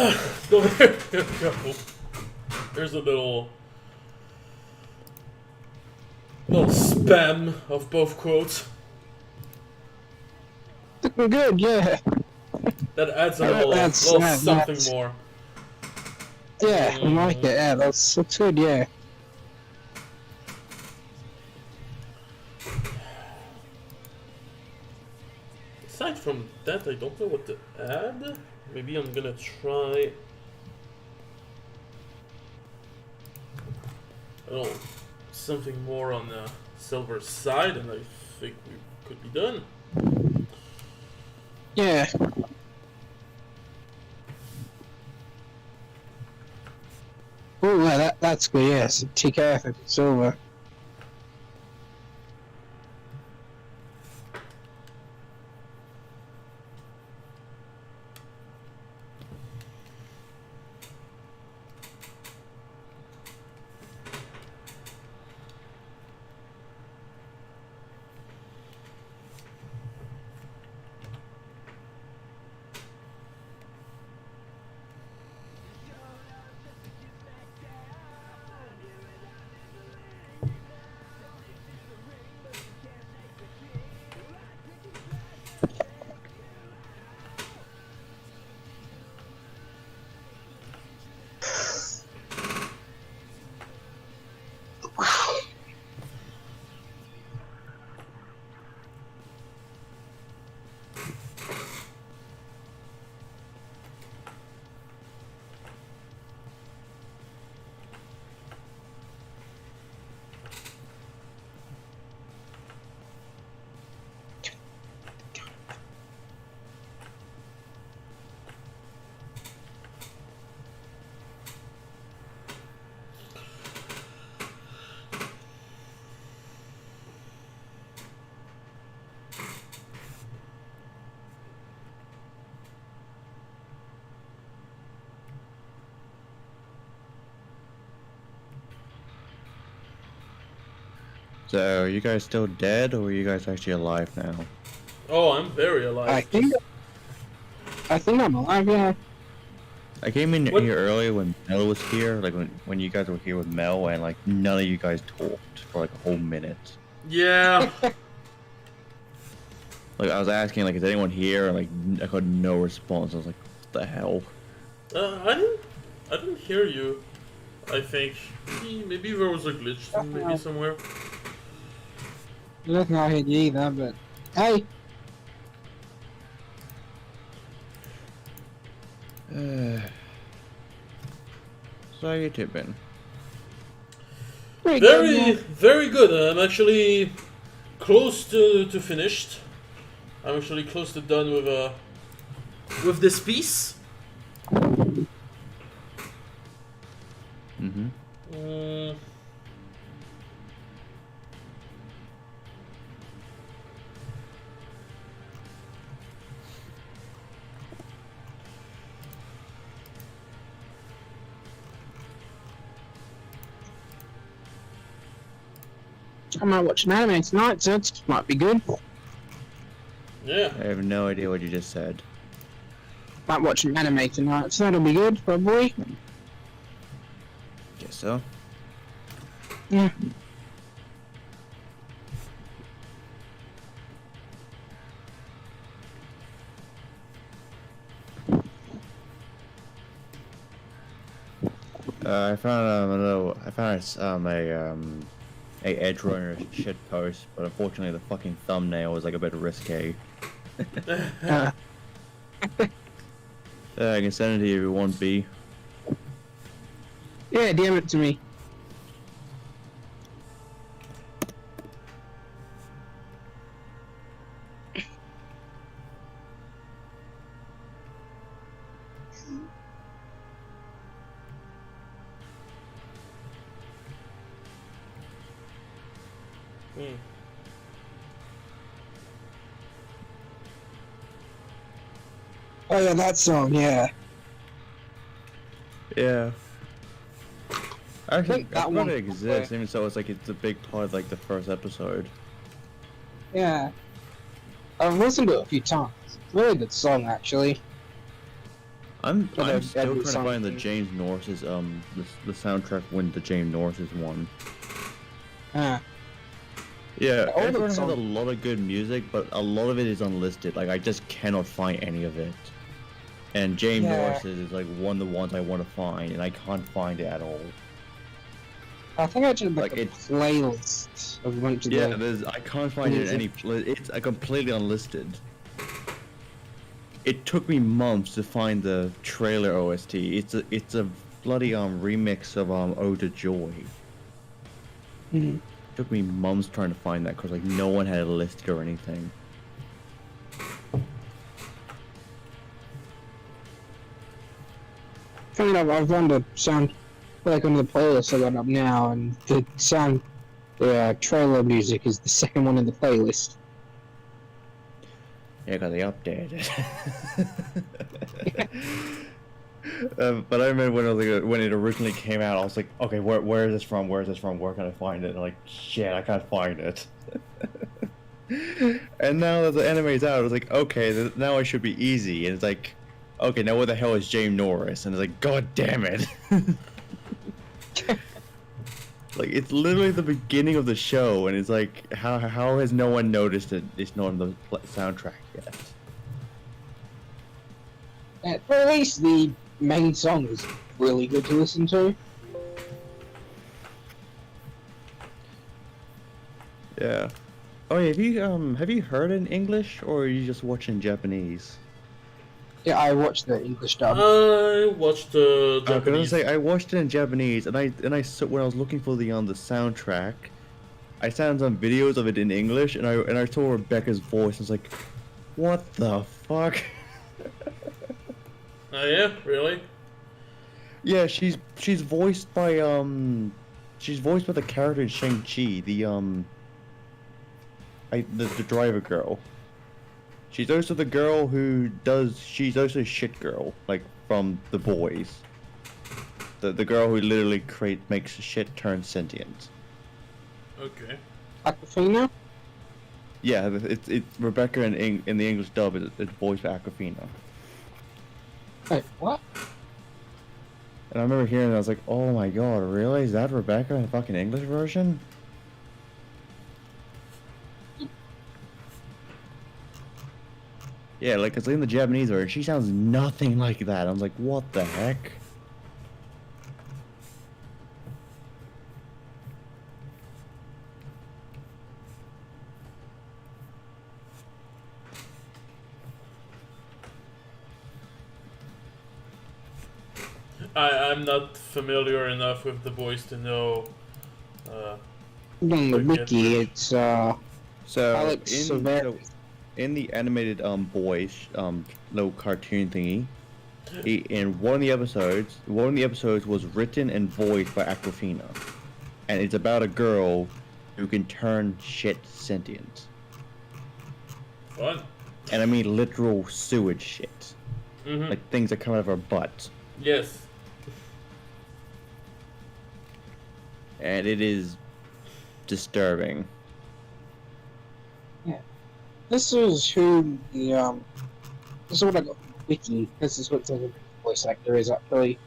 So there you go. There's a little spam of both quotes. Good, yeah. That adds a Yeah, little that's- something that's- more. Yeah, I like it. Yeah, that's good. Yeah. Aside from that, I don't know what to add. Maybe I'm gonna try. Oh, something more on the silver side, and I think we could be done. Yeah. Oh, yeah, that's good. Yes, TKF if it's silver. So, are you guys still dead, or are you guys actually alive now? Oh, I'm very alive. I think I'm alive. Yeah. I came in What- here earlier when Mel was here, like when you guys were here with Mel, and like none of you guys talked for like a whole minute. Yeah. Like I was asking, like, is anyone here? And like I got no response. I was like, what the hell? I didn't hear you. I think maybe there was a glitch maybe somewhere. Nothing I heard you either, but hey, So how you two been? pretty good. Very, Yeah. very good. I'm actually close to finished. I'm actually close to done with this piece. Mm-hmm. Mm, I might watch an anime tonight, so it might be good. yeah. I have no idea what you just said. Might watch an anime tonight, so that'll be good, probably. Guess so. Yeah. I found a Edge Runner shit post, but unfortunately the fucking thumbnail was like a bit risque. Uh, I can send it to you if you want, B. yeah, DM it to me. Mm. Oh yeah, that song. Yeah. Yeah. Actually, think I that forgot one- it exists, even so it's like it's a big part of like the first episode. Yeah. I've listened to it a few times. Really good song, actually. I'm Every still trying to song find the thing. James Norris's the soundtrack when the James Norris's one. Ah, Yeah, all the everyone has a songs- lot of good music, but a lot of it is unlisted. Like I just cannot find any of it. And James Yeah. Norris's is like one of the ones I want to find, and I can't find it at all. I think I did like Like, a it's- playlist of a bunch of Yeah, the. I can't find it in any. It's completely unlisted. It took me months to find the trailer OST. It's a bloody remix of Ode to Joy. Mhm. Took me months trying to find that because like no one had it listed or anything. Funny enough, I've run the sound like on the playlist I got up now, and the trailer music is the second one in the playlist. Yeah, because they updated it. But I remember when it originally came out, I was like, okay, where is this from? Where is this from? Where can I find it? And like, shit, I can't find it. And now that the anime's out, I was like, okay, now it should be easy. And it's like, okay, now what the hell is James Norris? And it's like, god damn it. Like, it's literally the beginning of the show, and it's like, how has no one noticed it? It's not on the soundtrack yet. At least the main song is really good to listen to. Yeah. Oh yeah, have you heard in English or are you just watching Japanese? Yeah, I watched the English dub. I watched the I was gonna Japanese. say I watched it in Japanese, and I saw when I was looking for the soundtrack, I found some videos of it in English, and I saw Rebecca's voice. I was like, what the fuck? Oh yeah, really? Yeah, she's voiced by the character in Shang-Chi, the driver girl. She's also the girl she's also Shit Girl, like from The Boys. The girl who literally makes shit turn sentient. Okay. Aquafina? Yeah, it's Rebecca in the English dub, it's voiced by Aquafina. Wait, what? And I remember hearing that, I was like, oh my god, really? Is that Rebecca in the fucking English version? Yeah, like, it's in the Japanese version, she sounds nothing like that. I was like, what the heck? I'm not familiar enough with the boys to know. On the Okay. wiki, it's So, Alex Silveri. in the animated Boys little cartoon thingy, in one of the episodes was written and voiced by Aquafina, and it's about a girl who can turn shit sentient, Fun. and I mean literal sewage shit, Mm-hmm. like things that come out of her butt, Yes. and it is disturbing. This is who the this is what I got from the wiki. This is what the voice actor is actually.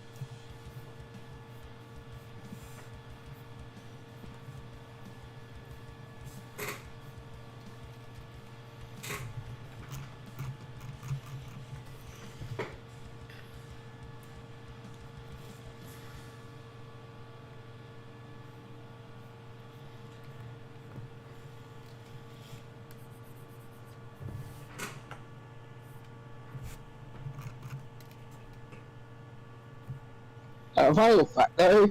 A vital fact though,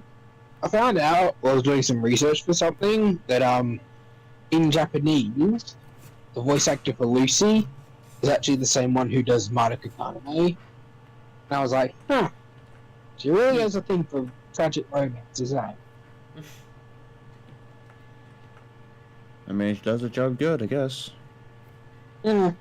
I found out while I was doing some research for something that in Japanese, the voice actor for Lucy is actually the same one who does Madoka Kaname. And I was like, huh, she really has a thing for tragic romances, eh? I mean, she does the job good, I guess. Yeah.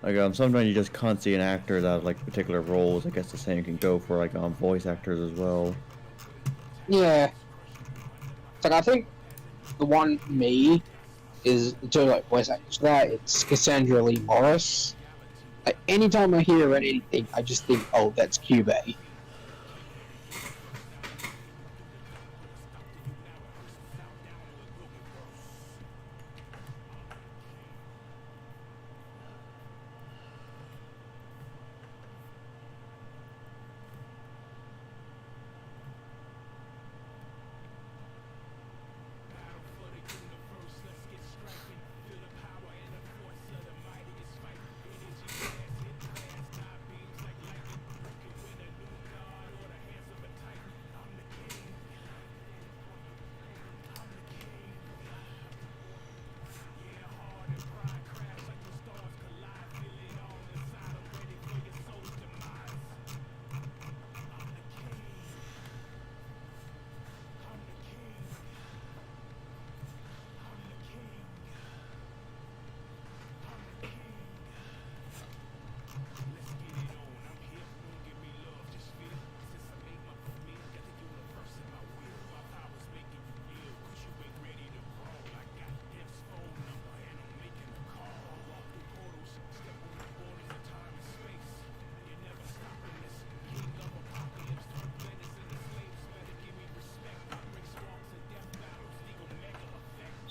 Like, sometimes you just can't see an actor that like particular roles. I guess the same can go for like voice actors as well. Yeah. It's like I think the one for me is in terms of like voice actors for that, it's Cassandra Lee Morris. Like anytime I hear her in anything, I just think, oh, that's Cubey.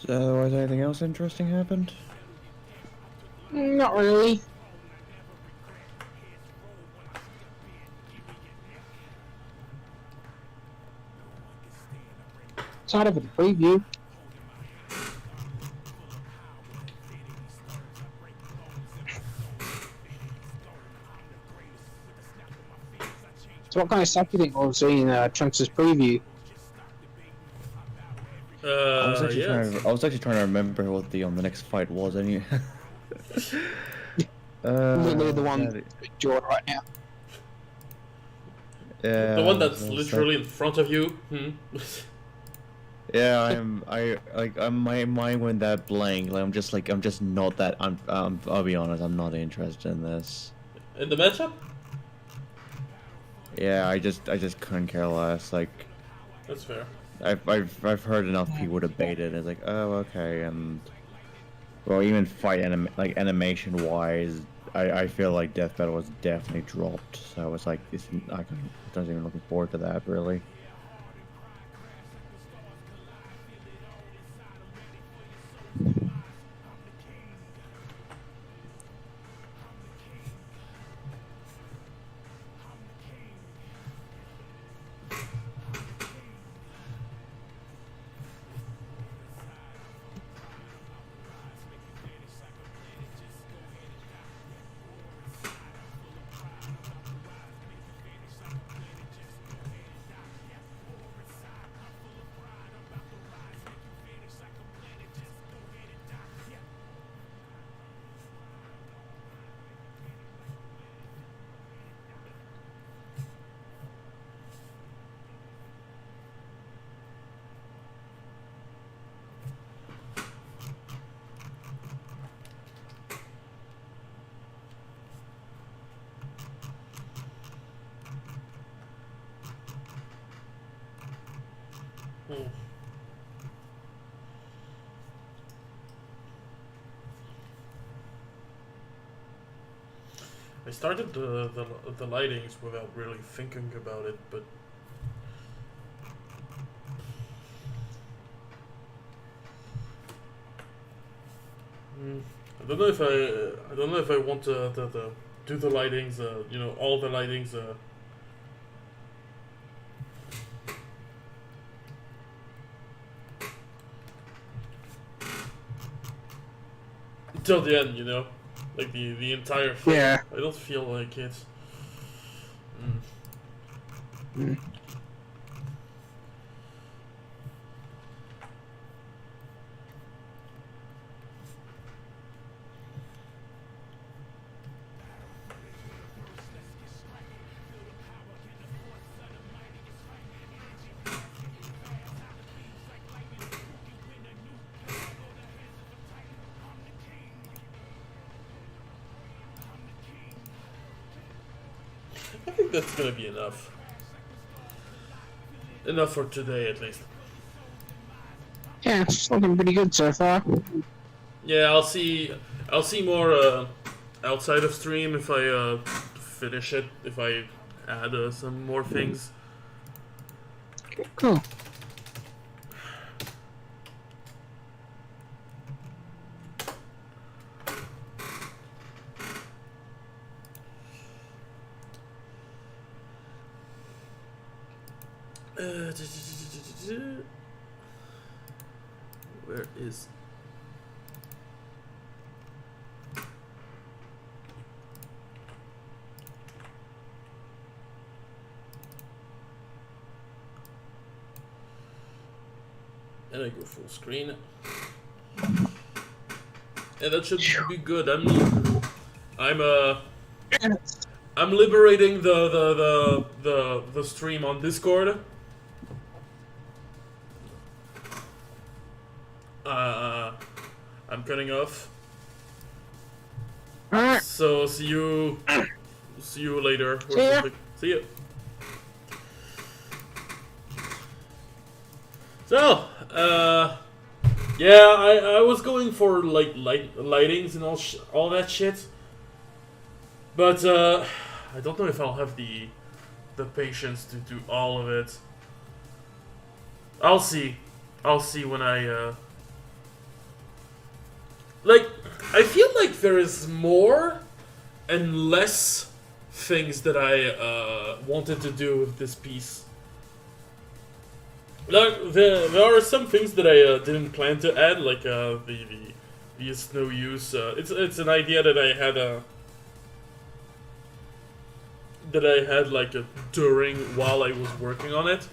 So, otherwise, anything else interesting happened? Not really. Side of a preview. So what kind of stuff do you think we'll see in Trunks' preview? I was actually yes. I was actually trying to remember what the next fight was. Anyway. Literally the one with Jordan right now. Yeah. The one that's it's literally in front of you. Yeah, my mind went that blank. Like, I'm just not that. I'll be honest. I'm not interested in this. In the matchup? Yeah, I just couldn't care less. Like, That's fair. I've heard enough people debate it. It's like, oh, okay, and well, even animation wise, I feel like Death Battle was definitely dropped. So it's like I wasn't even looking forward to that really. Hmm. I started the lightings without really thinking about it, but I don't know if I want to do the lightings. You know, all the lightings. Till the end, you know, like the entire thing. Yeah. I don't feel like it. I think that's gonna be enough. Enough for today, at least. Yeah, it's looking pretty good so far. Yeah, I'll see more outside of stream if I finish it. If I add some more things. Cool. Where is? And I go full screen. And that should be good. I'm liberating the stream on Discord. I'm cutting off. Alright. So see you later. See ya. See ya. So, yeah, I was going for like lightings and all that shit, but I don't know if I'll have the patience to do all of it. I'll see when I like. I feel like there is more and less things that I wanted to do with this piece. Like there are some things that I didn't plan to add, like the snow use. It's an idea that I had like during while I was working on it.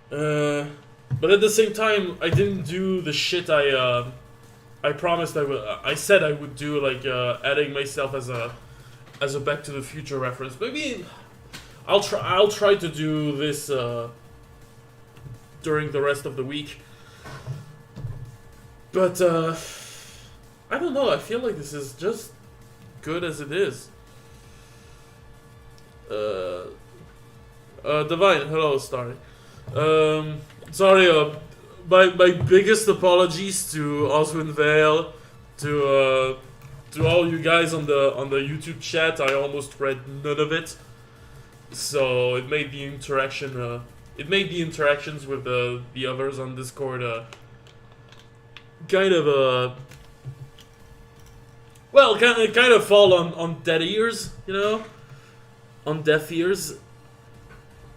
But at the same time, I didn't do the shit I promised I would. I said I would do, like adding myself as a Back to the Future reference. Maybe I'll try to do this during the rest of the week. But I don't know. I feel like this is just good as it is. Divine, hello, Starry. Sorry, my biggest apologies to Oswin Vale, to all you guys on the YouTube chat. I almost read none of it, so it made the interaction. It made the interactions with the others on Discord kind of well, kind of fall on dead ears, you know, on deaf ears.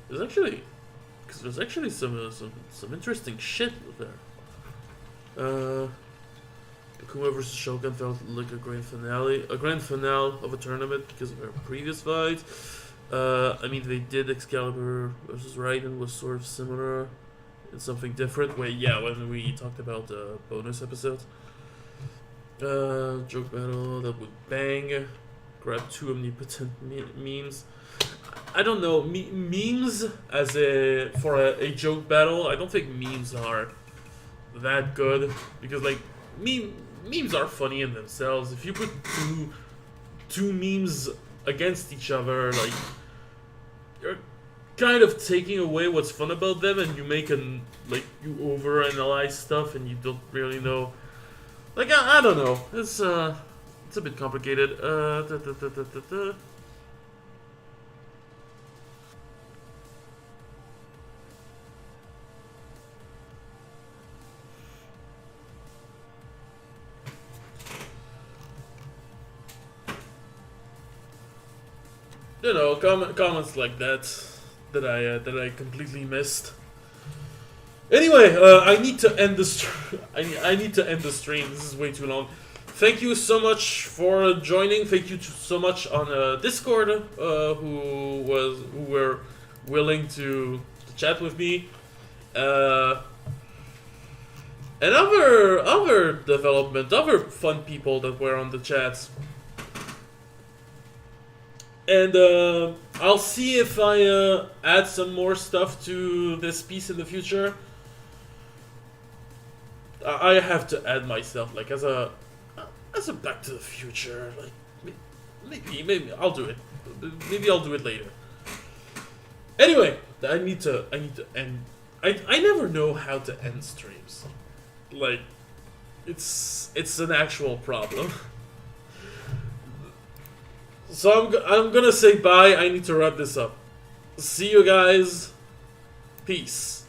There's actually some interesting shit there. Akuma vs Shogun felt like a grand finale of a tournament because of our previous fight. I mean, they did Excalibur versus Raiden was sort of similar in something different. When we talked about the bonus episodes. Joke battle that would bang. Grab 2 omnipotent memes. I don't know, memes as for a joke battle. I don't think memes are that good because like memes are funny in themselves. If you put two memes against each other, like you're kind of taking away what's fun about them, and you make you overanalyze stuff, and you don't really know. Like I don't know. It's a bit complicated. You know, comments like that I completely missed. Anyway, I need to end the I need to end the stream. This is way too long. Thank you so much for joining. Thank you so much on Discord who were willing to chat with me. And other development, other fun people that were on the chats. And I'll see if I add some more stuff to this piece in the future. I have to add myself, like as a Back to the Future. Like maybe I'll do it. Maybe I'll do it later. Anyway, I need to end. I never know how to end streams. Like it's an actual problem. So I'm gonna say bye. I need to wrap this up. See you guys. Peace.